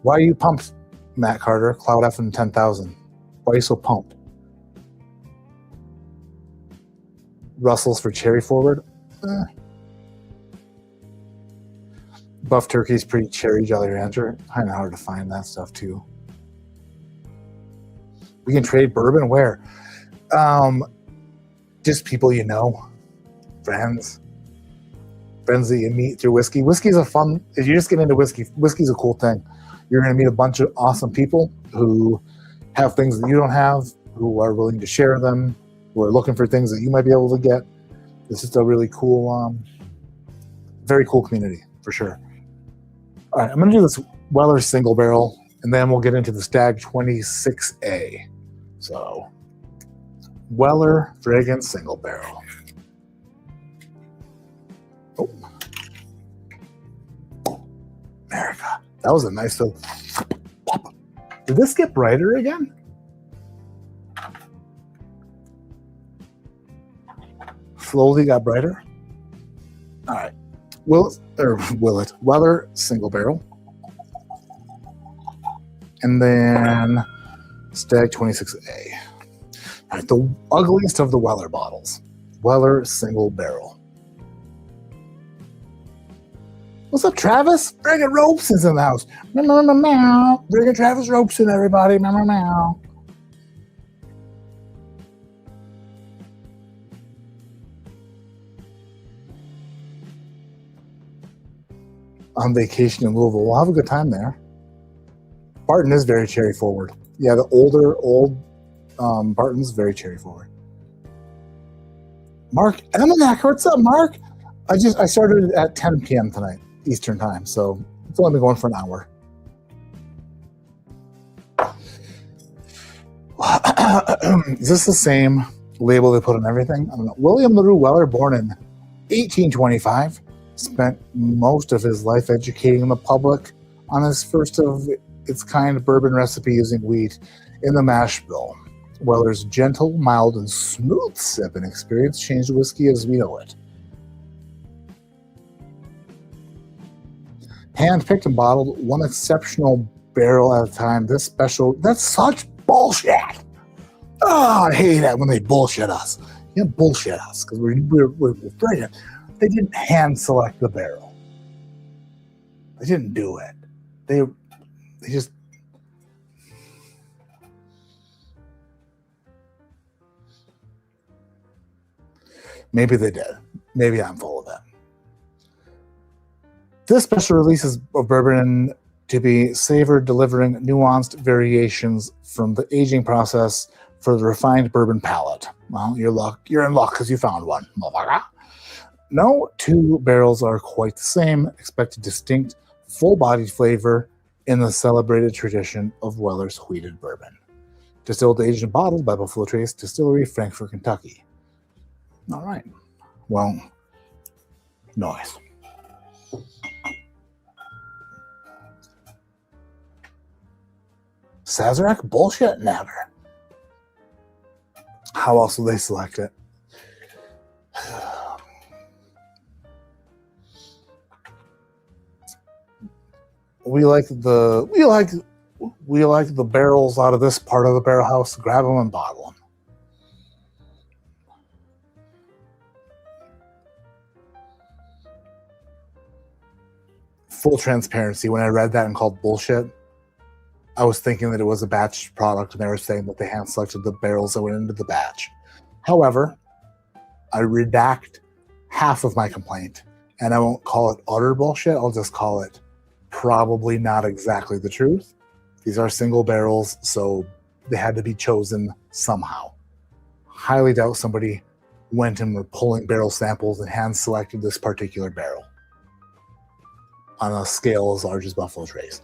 Why are you pumped, Matt Carter? Cloud F and 10,000. Why are you so pumped? Russell's for cherry forward. Buff Turkey's pretty cherry Jolly Rancher. Kind of hard to find that stuff too. We can trade bourbon where? Just people you know, friends that you meet through whiskey. Whiskey's a fun. If you just get into whiskey, whiskey's a cool thing. You're going to meet a bunch of awesome people who have things that you don't have, who are willing to share them, who are looking for things that you might be able to get. It's just a really cool, very cool community, for sure. All right, I'm going to do this Weller single barrel, and then we'll get into the Stagg 26A. So, Weller Dragon single barrel. Oh. America. That was a nice little... Did this get brighter again? Slowly got brighter. All right. Willett. Weller single barrel. And then Stagg 26A. All right, the ugliest of the Weller bottles. Weller single barrel. What's up, Travis? Bringing Ropeson's in the house. Meow. Bringing Travis Robeson, everybody. Meow. On vacation in Louisville. We'll have a good time there. Barton is very cherry forward. Yeah, the old Barton's very cherry forward. Mark Emanek, what's up, Mark? I started at 10 p.m. tonight, Eastern time, so it's only been going for an hour. Is this the same label they put on everything? I don't know. William LaRue Weller, born in 1825, spent most of his life educating the public on his first of its kind bourbon recipe using wheat in the mash bill. Weller's gentle, mild, and smooth sipping experience changed whiskey as we know it. Hand-picked and bottled, one exceptional barrel at a time. This special, that's such bullshit. Oh, I hate that when they bullshit us. You can't bullshit us because we're brilliant. They didn't hand select the barrel. They didn't do it. They just... Maybe they did. Maybe I'm full of it. This special release is of bourbon to be savored, delivering nuanced variations from the aging process for the refined bourbon palate. Well, you're in luck because you found one. No two barrels are quite the same. Expect a distinct, full-bodied flavor in the celebrated tradition of Weller's wheated bourbon. Distilled, aged, and bottled by Buffalo Trace Distillery, Frankfort, Kentucky. All right. Well, nice. Sazerac? Bullshit? Never. How else will they select it? we like the barrels out of this part of the barrel house. Grab them and bottle them. Full transparency, when I read that and called bullshit, I was thinking that it was a batch product and they were saying that they hand selected the barrels that went into the batch. However, I redact half of my complaint and I won't call it utter bullshit. I'll just call it probably not exactly the truth. These are single barrels, so they had to be chosen somehow. Highly doubt somebody went and were pulling barrel samples and hand selected this particular barrel on a scale as large as Buffalo Trace.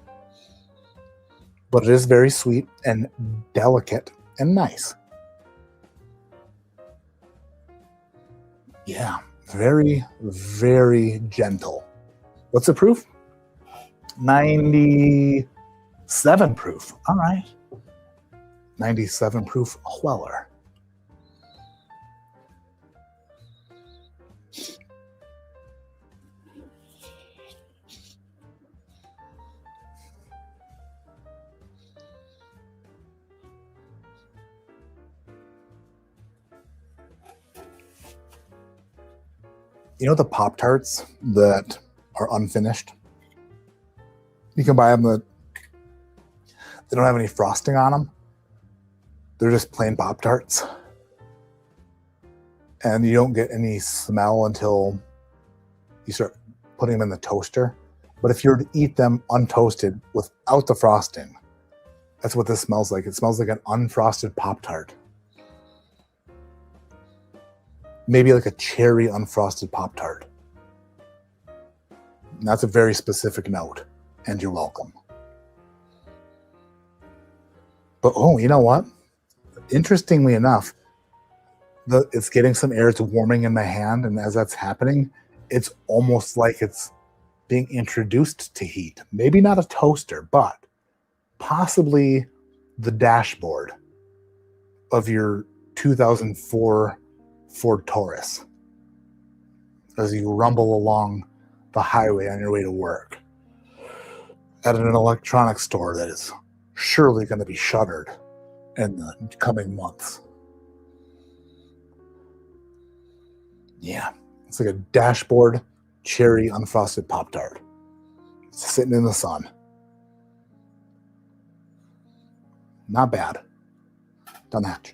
But it is very sweet and delicate and nice. Yeah, very, very gentle. What's the proof? 97 proof. All right. 97 proof Weller. You know the Pop-Tarts that are unfinished? You can buy them that they don't have any frosting on them. They're just plain Pop-Tarts. And you don't get any smell until you start putting them in the toaster. But if you were to eat them untoasted without the frosting, that's what this smells like. It smells like an unfrosted Pop-Tart. Maybe like a cherry unfrosted Pop-Tart. And that's a very specific note, and you're welcome. But oh, you know what? Interestingly enough, it's getting some air, it's warming in my hand, and as that's happening, it's almost like it's being introduced to heat. Maybe not a toaster, but possibly the dashboard of your 2004 Ford Taurus as you rumble along the highway on your way to work at an electronics store that is surely going to be shuttered in the coming months. Yeah, it's like a dashboard cherry unfrosted Pop-Tart sitting in the sun. Not bad. Done that.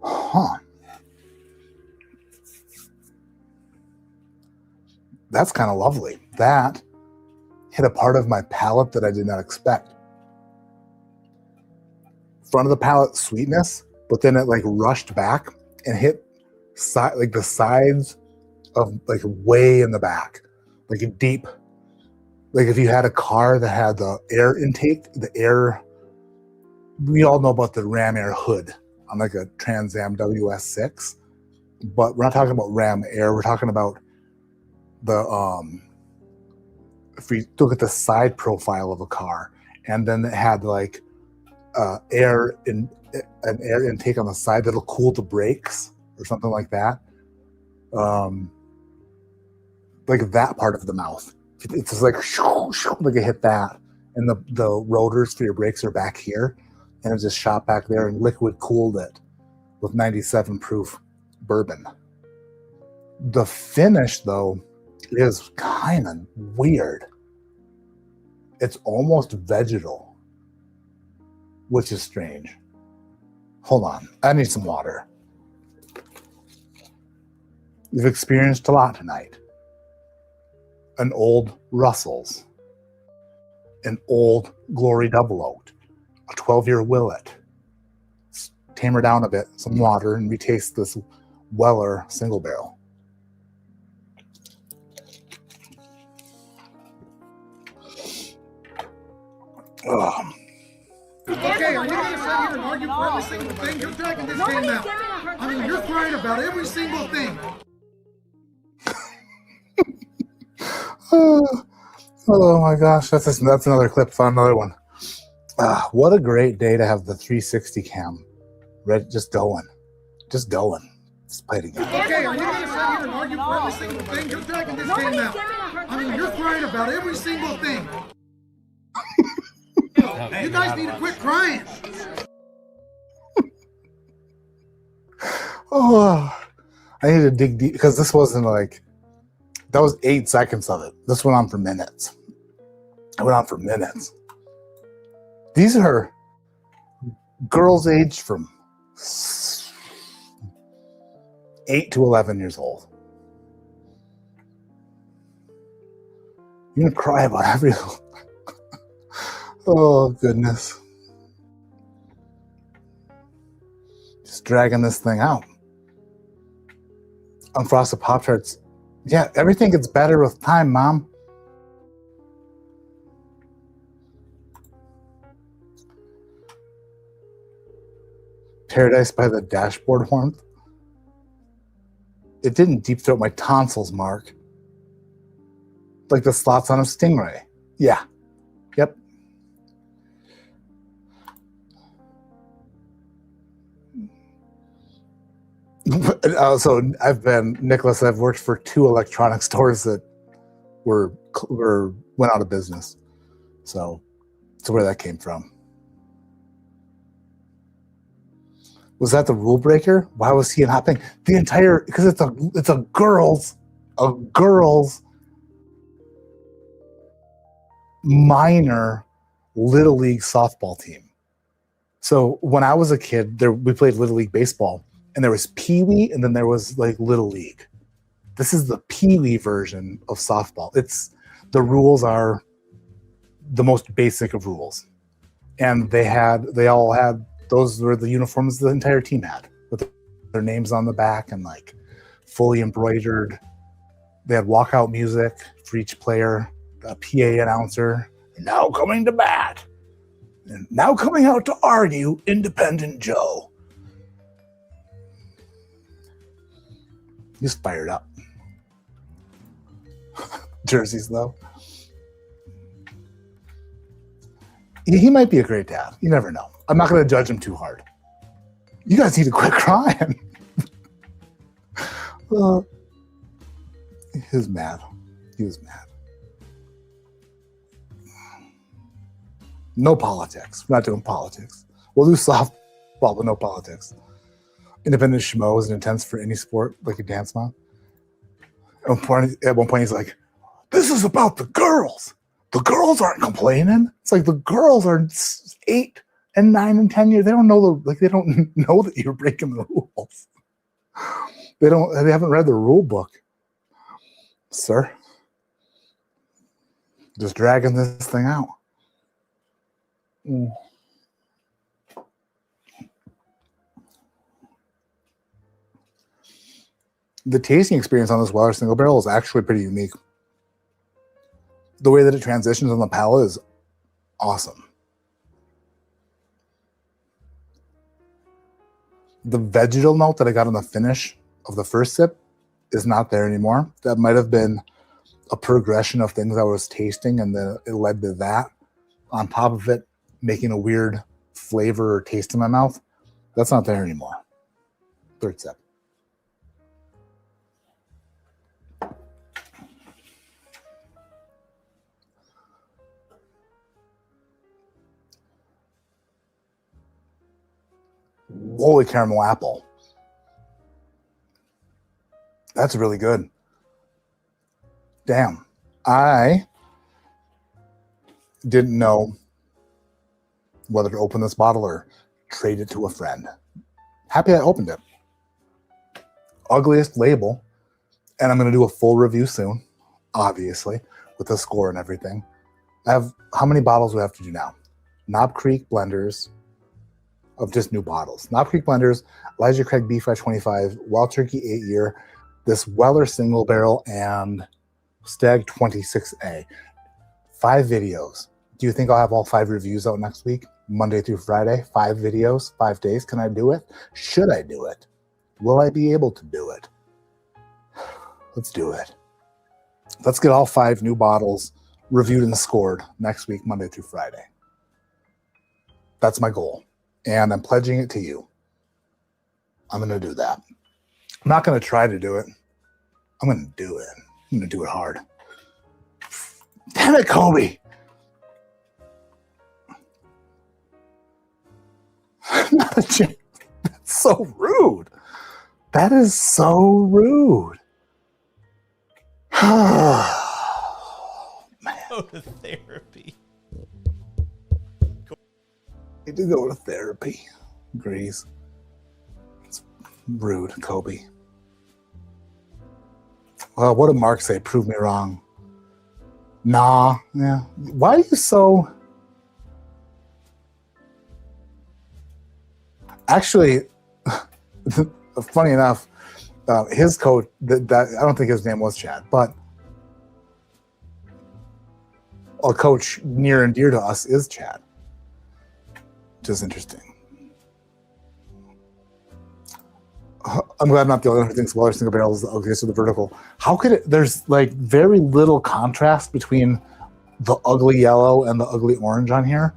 Huh. That's kind of lovely. That hit a part of my palate that I did not expect. Front of the palate sweetness, but then it like rushed back and hit like the sides of like way in the back, like a deep, like if you had a car that had the air intake, we all know about the Ram Air hood on like a Trans Am WS6, but we're not talking about Ram Air. We're talking about the if we look at the side profile of a car, and then it had like an air intake on the side that'll cool the brakes or something like that. Like that part of the mouth, it's just like like it hit that, and the rotors for your brakes are back here, and it just shot back there and liquid cooled it with 97 proof bourbon. The finish though is kind of weird. It's almost vegetal, which is strange. Hold on, I need some water. You've experienced a lot tonight. An old Russell's, an old Glory Double Oaked, a 12-year Willett. Let's tame her down a bit, some water, and we taste this Weller single barrel. Ugh. Okay, are we going to sit here and argue for every single thing? You're dragging this game out. I mean, you're crying about every single thing. Oh my gosh, that's another clip. Found another one. What a great day to have the 360 cam. Just going. Let's play it again. Okay, are we gonna sit here and argue for every single thing? You're dragging this game out. I mean, you're crying about every single thing. You guys need to quit crying. Oh, I need to dig deep because this wasn't like, that was 8 seconds of it. This went on for minutes. These are girls aged from 8 to 11 years old. You're gonna cry about every. Oh goodness. Just dragging this thing out. Unfrosted Pop-Tarts. Yeah, everything gets better with time, Mom. Paradise by the dashboard warmth. It didn't deep throat my tonsils, Mark. Like the slots on a stingray. Yeah. Yep. So Nicholas, I've worked for 2 electronic stores that went out of business. So that's where that came from. Was that the rule breaker? Why was he hopping the entire? Because it's a girls minor little league softball team. So when I was a kid, we played little league baseball, and there was Pee Wee, and then there was like little league. This is the Pee Wee version of softball. The rules are the most basic of rules, and they all had. Those were the uniforms the entire team had, with their names on the back and like fully embroidered. They had walkout music for each player, a PA announcer, now coming to bat, and now coming out to argue, Independent Joe. He's fired up. Jerseys, though. He might be a great dad. You never know. I'm not going to judge him too hard. You guys need to quit crying. He was mad. No politics. We're not doing politics. We'll do softball, but no politics. Independent Schmo is intense for any sport, like a dance mom. At one point, he's like, "This is about the girls. The girls aren't complaining." It's like the girls are 8 and 9 and 10 years. They don't know they don't know that you're breaking the rules. They haven't read the rule book, sir. Just dragging this thing out. The tasting experience on this Weller single barrel is actually pretty unique. The way that it transitions on the palate is awesome. The vegetal note that I got on the finish of the first sip is not there anymore. That might have been a progression of things I was tasting, and then it led to that. On top of it, making a weird flavor or taste in my mouth. That's not there anymore. Third sip. Holy caramel apple. That's really good. Damn. I didn't know whether to open this bottle or trade it to a friend. Happy I opened it. Ugliest label. And I'm going to do a full review soon, obviously, with the score and everything. How many bottles do I have to do now? Knob Creek blenders of just new bottles. Knob Creek blenders, Elijah Craig B525, Wild Turkey 8-year, this Weller single barrel, and Stagg 26A. 5 videos. Do you think I'll have all 5 reviews out next week? Monday through Friday, 5 videos, 5 days. Can I do it? Should I do it? Will I be able to do it? Let's do it. Let's get all 5 new bottles reviewed and scored next week, Monday through Friday. That's my goal. And I'm pledging it to you. I'm going to do that. I'm not going to try to do it. I'm going to do it. I'm going to do it hard. Damn it, Kobe. Not a chance. That's so rude. That is so rude. Man. Go to therapy. Need to go to therapy. Agrees. It's rude, Kobe. Well, what did Mark say? Prove me wrong. Nah. Yeah. Why are you so... Actually, funny enough, his coach, that I don't think his name was Chad, but a coach near and dear to us is Chad. Which is interesting. I'm glad I'm not the only one who thinks Weller single barrel is the ugliest of the vertical. How could it? There's like very little contrast between the ugly yellow and the ugly orange on here.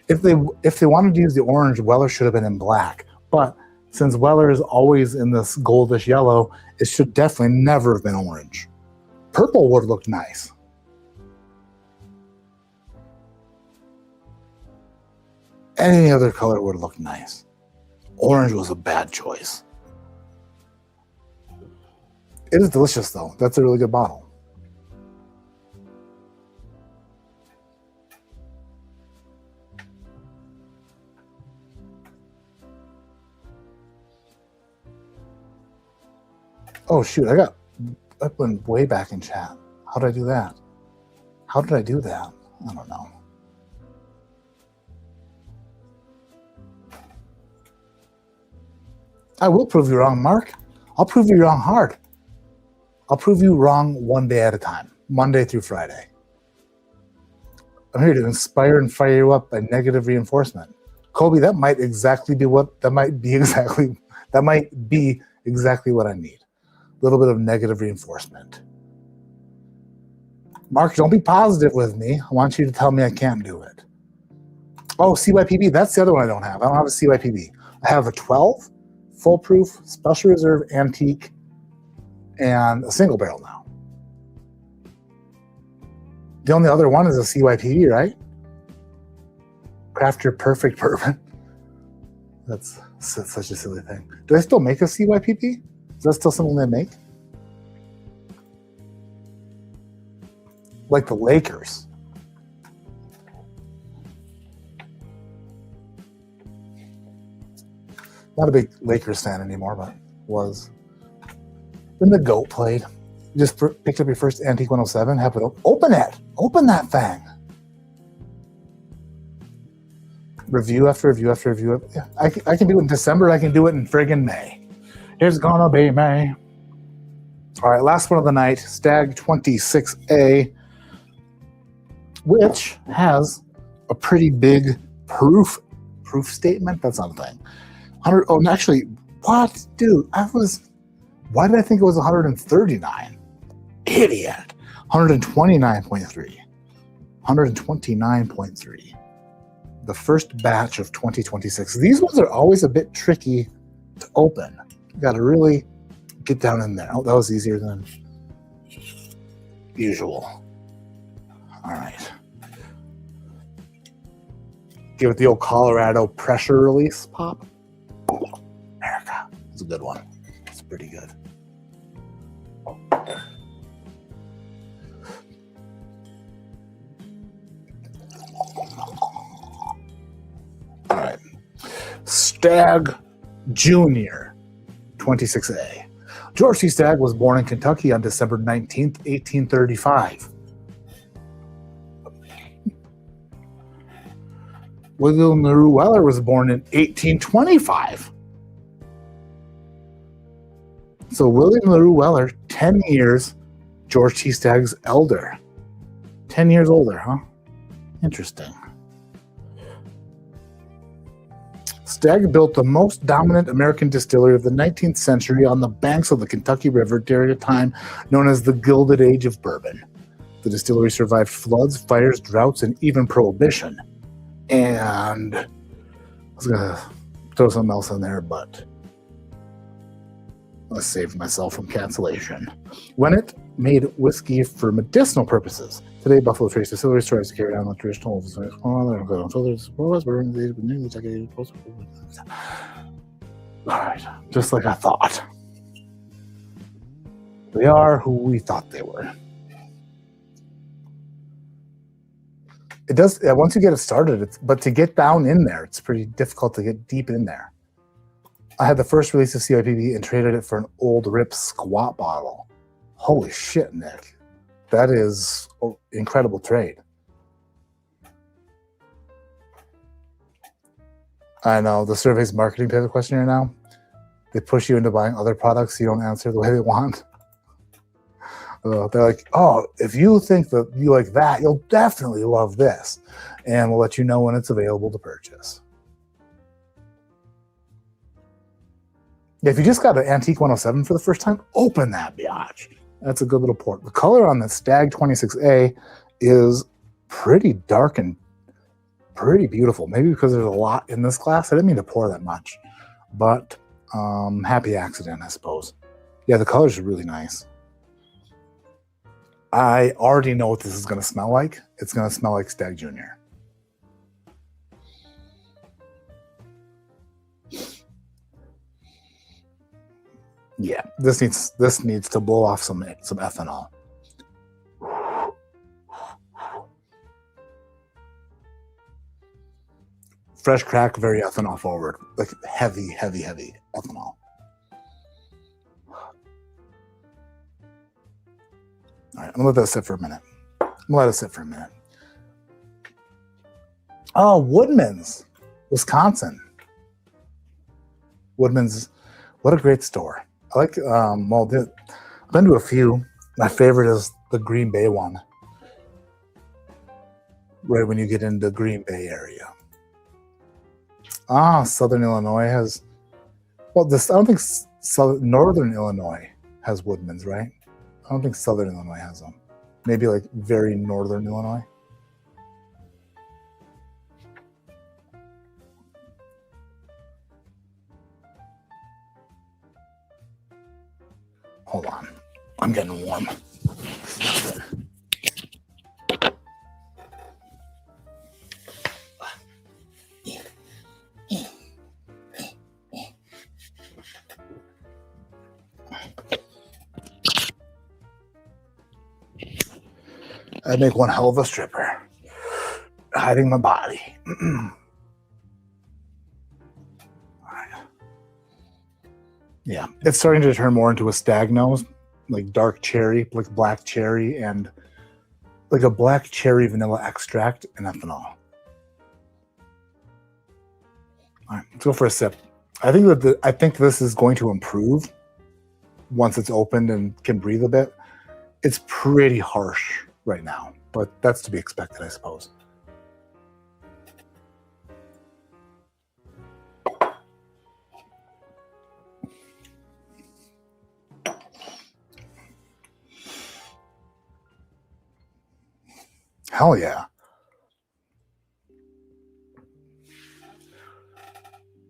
If they wanted to use the orange, Weller should have been in black. But since Weller is always in this goldish yellow, it should definitely never have been orange. Purple would look nice. Any other color would look nice. Orange was a bad choice. It is delicious, though. That's a really good bottle. Oh, shoot. I went way back in chat. How did I do that? How did I do that? I don't know. I will prove you wrong, Mark. I'll prove you wrong hard. I'll prove you wrong one day at a time, Monday through Friday. I'm here to inspire and fire you up by negative reinforcement. Kobe, that might be exactly what I need. A little bit of negative reinforcement. Mark, don't be positive with me. I want you to tell me I can't do it. Oh, CYPB, that's the other one I don't have. I don't have a CYPB. I have a 12, full proof, special reserve, antique, and a single barrel now. The only other one is a CYPB, right? Craft your perfect bourbon. That's such a silly thing. Do they still make a CYPB? Is that still something they make? Like the Lakers. Not a big Lakers fan anymore, but was. When the GOAT played, you just picked up your first Antique 107, have it open it. Open that thing. Review after review after review. Yeah, I can do it in December. I can do it in friggin' May. It's gonna be May. All right, last one of the night, Stagg 26A, which has a pretty big proof statement. That's not a thing. 100. Oh, actually, what, dude? Why did I think it was 139? Idiot. 129.3. 129.3. The first batch of 2026. These ones are always a bit tricky to open. You got to really get down in there. Oh, that was easier than usual. All right. Give it the old Colorado pressure release pop. America. It's a good one. It's pretty good. All right. Stagg Jr. 26A. George C. Stagg was born in Kentucky on December 19th, 1835. William LaRue Weller was born in 1825. So William LaRue Weller, 10 years, George T. Stagg's elder. 10 years older, huh? Interesting. Stagg built the most dominant American distillery of the 19th century on the banks of the Kentucky River during a time known as the Gilded Age of Bourbon. The distillery survived floods, fires, droughts, and even prohibition. And I was gonna throw something else in there, but I saved myself from cancellation. Willett made whiskey for medicinal purposes. Today, Buffalo Trace Distillery tries to carry on the traditional. All right, just like I thought. They are who we thought they were. It does. Once you get it started, but to get down in there, it's pretty difficult to get deep in there. I had the first release of CIPB and traded it for an old Rip squat bottle. Holy shit, Nick. That is an incredible trade. I know, the survey's marketing type of questionnaire now. They push you into buying other products so you don't answer the way they want. They're like, oh, if you think that you like that, you'll definitely love this. And we'll let you know when it's available to purchase. If you just got an Antique 107 for the first time, open that biatch. That's a good little port. The color on the Stagg 26A is pretty dark and pretty beautiful. Maybe because there's a lot in this glass. I didn't mean to pour that much. But happy accident, I suppose. Yeah, the colors are really nice. I already know what this is going to smell like. It's going to smell like Stagg Jr. Yeah, this needs to blow off some ethanol. Fresh crack, very ethanol forward, like heavy ethanol. All right, I'm gonna let that sit for a minute. Oh, Woodman's, Wisconsin. Woodman's, what a great store. I like, I've been to a few. My favorite is the Green Bay one. Right when you get into Green Bay area. Southern Illinois has, I don't think Northern Illinois has Woodman's, right? I don't think Southern Illinois has them. Maybe like very Northern Illinois. Hold on. I'm getting warm. I'd make one hell of a stripper. Hiding my body. Yeah, it's starting to turn more into a stag nose, like dark cherry, like black cherry, and like a black cherry vanilla extract and ethanol. All right, let's go for a sip. I think this is going to improve once it's opened and can breathe a bit. It's pretty harsh right now, but that's to be expected, I suppose. Hell yeah.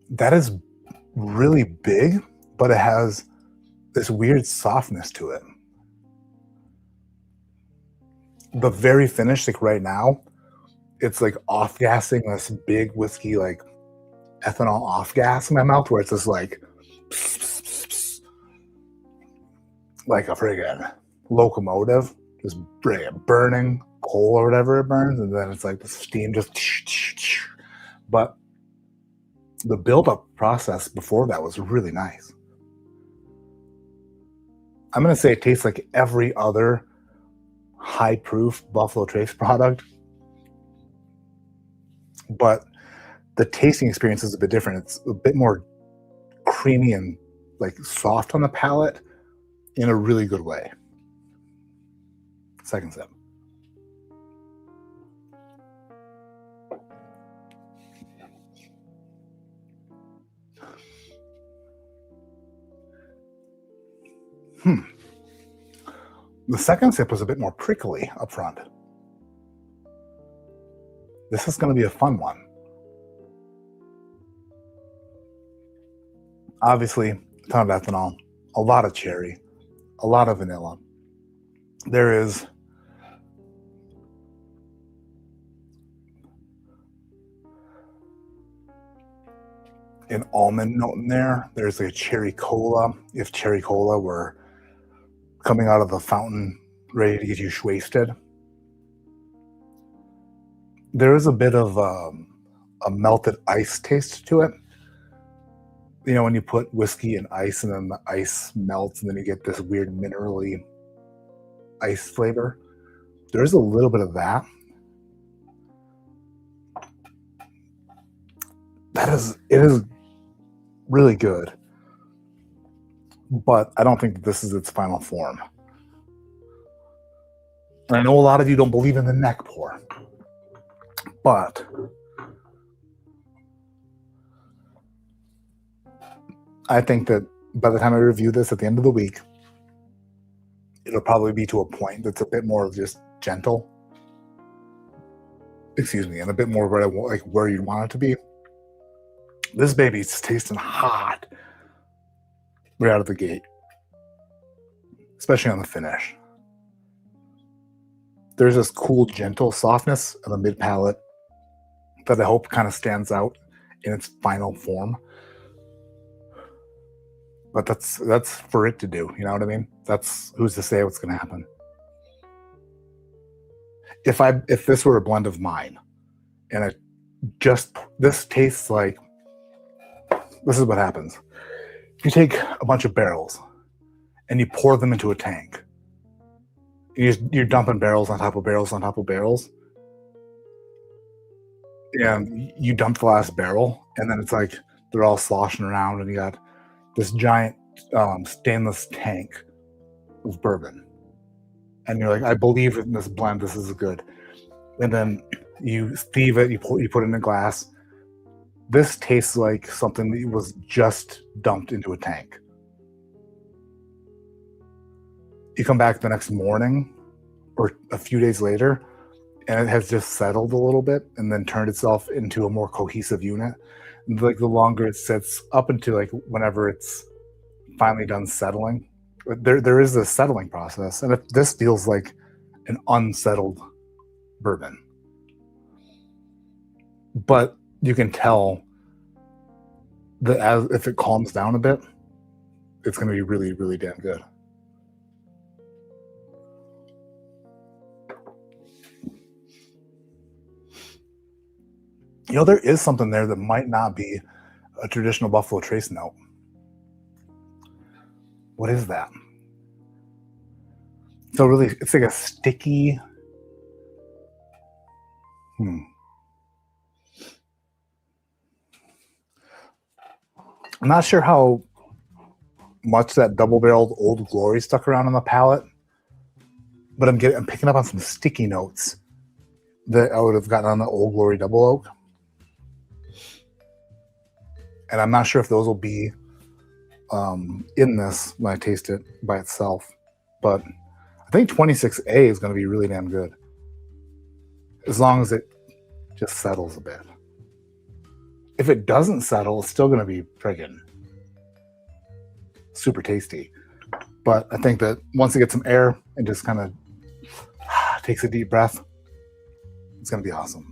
That is really big, but it has this weird softness to it. The very finish, like right now, it's like off-gassing this big whiskey, like ethanol off-gas in my mouth, where it's just like like a friggin' locomotive, just burning coal or whatever it burns, and then it's like the steam just. But the build-up process before that was really nice. I'm gonna say it tastes like every other high-proof Buffalo Trace product, but the tasting experience is a bit different. It's a bit more creamy and like soft on the palate in a really good way. Second sip. The second sip was a bit more prickly up front. This is going to be a fun one. Obviously, a ton of ethanol, a lot of cherry, a lot of vanilla. There is an almond note in there. There's a cherry cola. If cherry cola were coming out of the fountain ready to get you wasted. There is a bit of a melted ice taste to it. You know, when you put whiskey and ice and then the ice melts and then you get this weird minerally ice flavor. There's a little bit of that. It is really good. But I don't think that this is its final form. And I know a lot of you don't believe in the neck pour. But I think that by the time I review this at the end of the week, it'll probably be to a point that's a bit more just gentle. Excuse me, and a bit more where you want it to be. This baby's tasting hot right out of the gate, especially on the finish. There's this cool, gentle softness of the mid palate that I hope kind of stands out in its final form. But that's for it to do. You know what I mean? That's who's to say what's going to happen. If this were a blend of mine, and this tastes like, this is what happens. If you take a bunch of barrels and you pour them into a tank, you're dumping barrels on top of barrels on top of barrels, and you dump the last barrel, and then it's like they're all sloshing around, and you got this giant stainless tank of bourbon, and you're like, I believe in this blend, this is good. And then you thieve it, you put it in a glass. This tastes like something that was just dumped into a tank. You come back the next morning or a few days later, and it has just settled a little bit and then turned itself into a more cohesive unit. And like the longer it sits up into like whenever it's finally done settling, there is a settling process. And this feels like an unsettled bourbon. But you can tell that if it calms down a bit, it's going to be really, really damn good. You know, there is something there that might not be a traditional Buffalo Trace note. What is that? So really, it's like a sticky. I'm not sure how much that double-barreled Old Glory stuck around on the palate, but I'm picking up on some sticky notes that I would have gotten on the Old Glory Double Oak. And I'm not sure if those will be in this when I taste it by itself. But I think 26A is going to be really damn good. As long as it just settles a bit. If it doesn't settle, it's still going to be friggin' super tasty. But I think that once it gets some air and just kind of takes a deep breath, it's going to be awesome.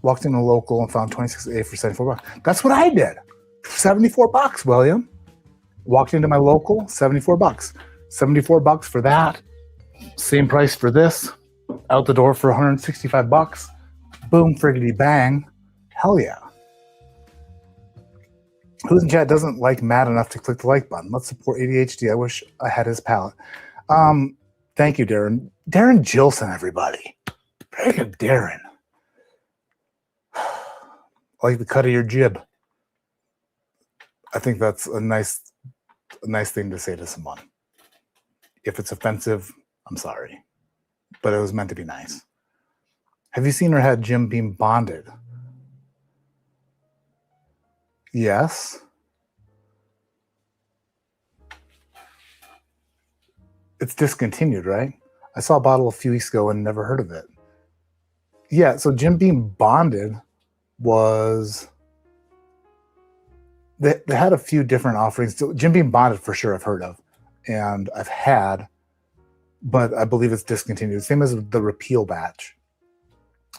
Walked in a local and found 26A for $74. That's what I did. $74, William. Walked into my local, $74. $74 for that. Same price for this. Out the door for $165. Boom, friggity bang. Hell yeah. Who's in chat doesn't like Matt enough to click the like button? Let's support ADHD. I wish I had his palate. Thank you, Darren. Darren Gilson, everybody. Friggin' Darren. I like the cut of your jib. I think that's a nice thing to say to someone. If it's offensive, I'm sorry. But it was meant to be nice. Have you seen or had Jim Beam bonded? Yes. It's discontinued, right? I saw a bottle a few weeks ago and never heard of it. Yeah, so Jim Beam Bonded was... They had a few different offerings. So Jim Beam Bonded for sure I've heard of. And I've had, but I believe it's discontinued. Same as the Repeal batch.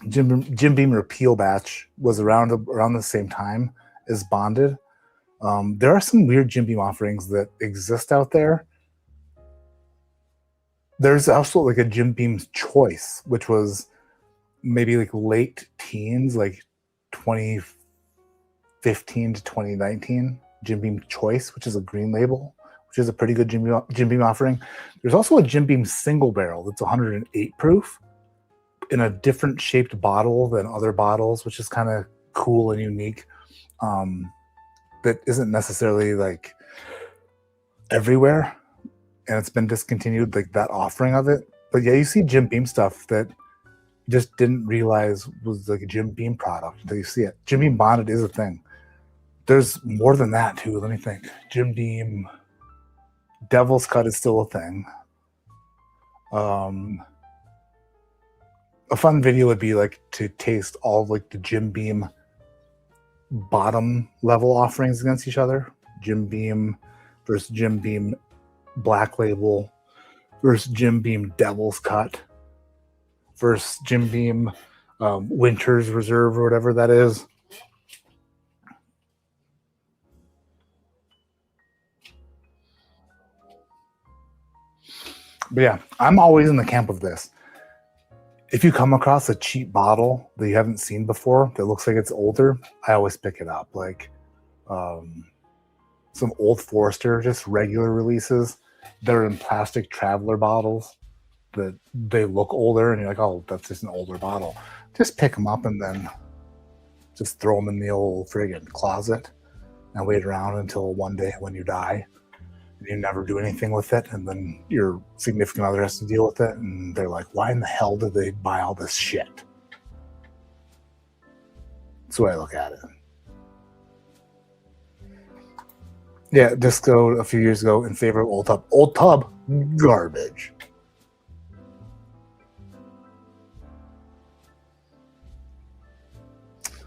Jim Beam Repeal batch was around the same time as Bonded. There are some weird Jim Beam offerings that exist out there. There's also like a Jim Beam's Choice, which was maybe like late teens, like 2015 to 2019. Jim Beam Choice, which is a green label, which is a pretty good Jim Beam offering. There's also a Jim Beam single barrel that's 108 proof in a different shaped bottle than other bottles, which is kind of cool and unique. That isn't necessarily like everywhere, and it's been discontinued, like that offering of it. But yeah, you see Jim Beam stuff that you just didn't realize was like a Jim Beam product until you see it. Jim Beam Bonded is a thing. There's more than that too. Let me think. Jim Beam Devil's Cut is still a thing. A fun video would be like to taste all of like the Jim Beam bottom level offerings against each other. Jim Beam versus Jim Beam Black Label versus Jim Beam Devil's Cut versus Jim Beam Winter's Reserve or whatever that is. But yeah, I'm always in the camp of this. If you come across a cheap bottle that you haven't seen before that looks like it's older, I always pick it up. Like some Old Forester, just regular releases. They're in plastic traveler bottles that they look older, and you're like, oh, that's just an older bottle. Just pick them up and then just throw them in the old friggin' closet and wait around until one day when you die and you never do anything with it, and then your significant other has to deal with it, and they're like, why in the hell did they buy all this shit? That's the way I look at it. Yeah, Disco a few years ago in favor of Old Tub. Old Tub, garbage.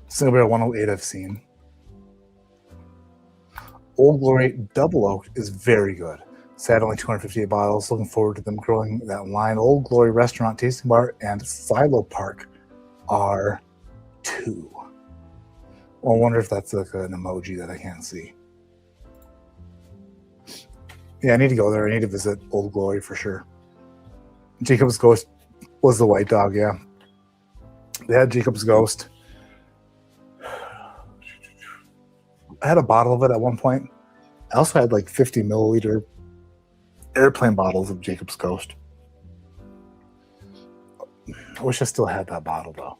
Single Barrel 108 I've seen. Old Glory Double Oak is very good. Sad only 258 bottles. Looking forward to them growing that line. Old Glory Restaurant, Tasting Bar, and Philo Park are 2. Well, I wonder if that's like an emoji that I can't see. Yeah, I need to go there. I need to visit Old Glory for sure. Jacob's Ghost was the white dog, yeah. They had Jacob's Ghost. I had a bottle of it at one point. I also had like 50 milliliter airplane bottles of Jacob's Ghost. I wish I still had that bottle though.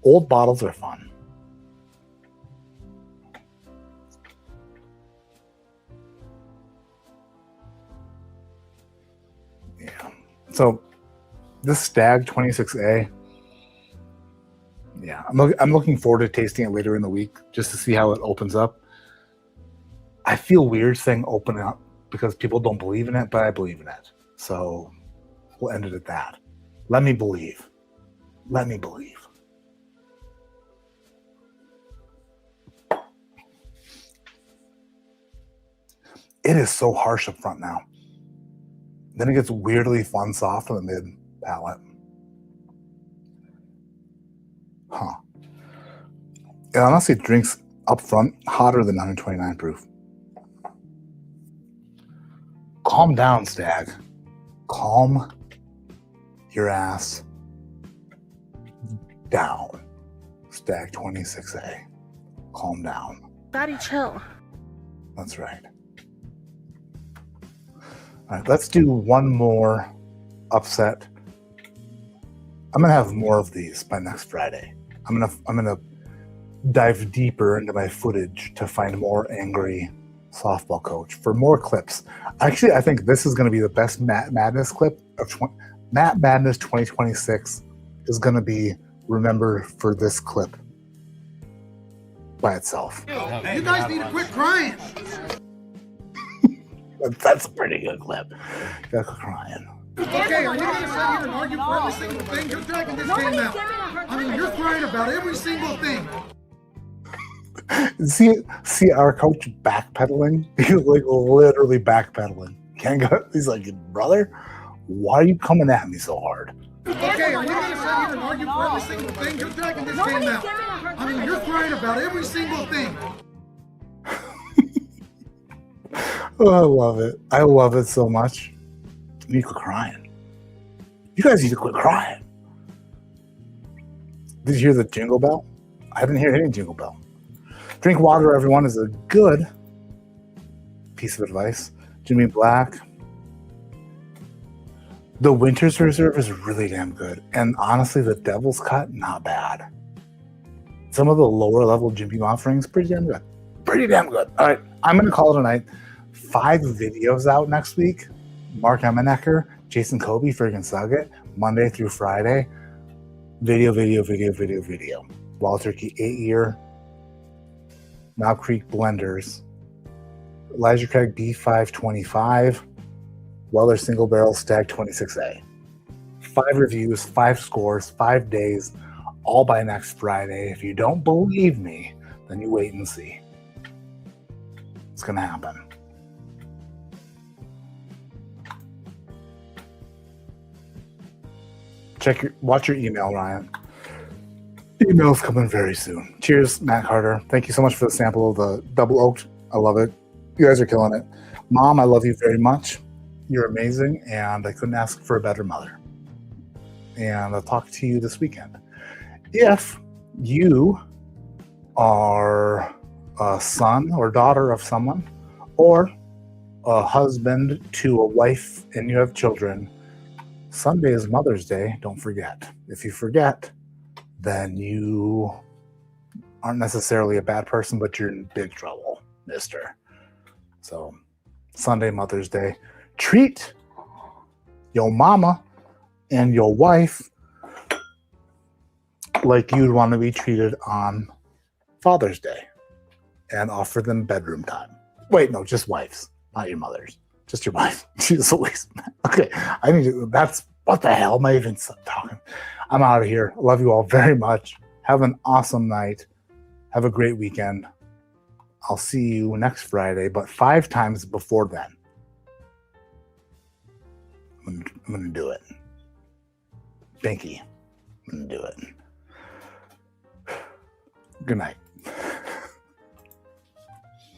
Old bottles are fun. Yeah. So this Stagg 26A. Yeah, I'm looking forward to tasting it later in the week just to see how it opens up. I feel weird saying open up because people don't believe in it, but I believe in it. So we'll end it at that. Let me believe. Let me believe. It is so harsh up front now. Then it gets weirdly fun soft on the mid palate. Huh. It honestly drinks up front hotter than 129 proof. Calm down, Stagg. Calm your ass down. Stagg 26A. Calm down. Daddy, chill. That's right. All right, let's do one more upset. I'm gonna have more of these by next Friday. I'm gonna dive deeper into my footage to find more angry softball coach for more clips. Actually, I think this is going to be the best Matt Madness clip of Matt Madness 2026 is going to be remembered for this clip by itself. You guys need to quit crying. That's a pretty good clip. Got crying. Okay, are you gonna sit here and argue for every single thing? You're dragging this game out. I mean, you're crying about every single thing. See our coach backpedaling? He's like literally backpedaling. Can't go. He's like, brother, why are you coming at me so hard? Okay, are you gonna sit here and argue for every single thing? You're dragging this game out. I mean, you're crying about every single thing. Oh, I love it. I love it so much. You quit crying. You guys need to quit crying. Did you hear the jingle bell? I haven't heard any jingle bell. Drink water, everyone, is a good piece of advice. Jimmy Black. The Winter's Reserve is really damn good. And honestly, the Devil's Cut, not bad. Some of the lower level Jimmy offerings, pretty damn good. Pretty damn good. All right, I'm going to call it a night. 5 videos out next week. Mark Emenecker, Jason Kobe, friggin' Sugget, Monday through Friday. Video. Wild Turkey 8-year. Knob Creek Blenders. Elijah Craig B525. Weller Single Barrel Stagg 26A. 5 reviews, 5 scores, 5 days, all by next Friday. If you don't believe me, then you wait and see. It's going to happen. Watch your email, Ryan. Email's coming very soon. Cheers, Matt Carter. Thank you so much for the sample of the double oaked. I love it. You guys are killing it. Mom, I love you very much. You're amazing, and I couldn't ask for a better mother. And I'll talk to you this weekend. If you are a son or daughter of someone, or a husband to a wife and you have children, Sunday is Mother's Day. Don't forget. If you forget, then you aren't necessarily a bad person, but you're in big trouble, mister. So, Sunday, Mother's Day. Treat your mama and your wife like you'd want to be treated on Father's Day and offer them bedroom time. Wait, no, just wives, not your mothers. Just your wife. She's always okay. I need to. That's what the hell am I even talking? I'm out of here. Love you all very much. Have an awesome night. Have a great weekend. I'll see you next Friday, but 5 times before then. I'm gonna do it. Binky. I'm gonna do it. Good night.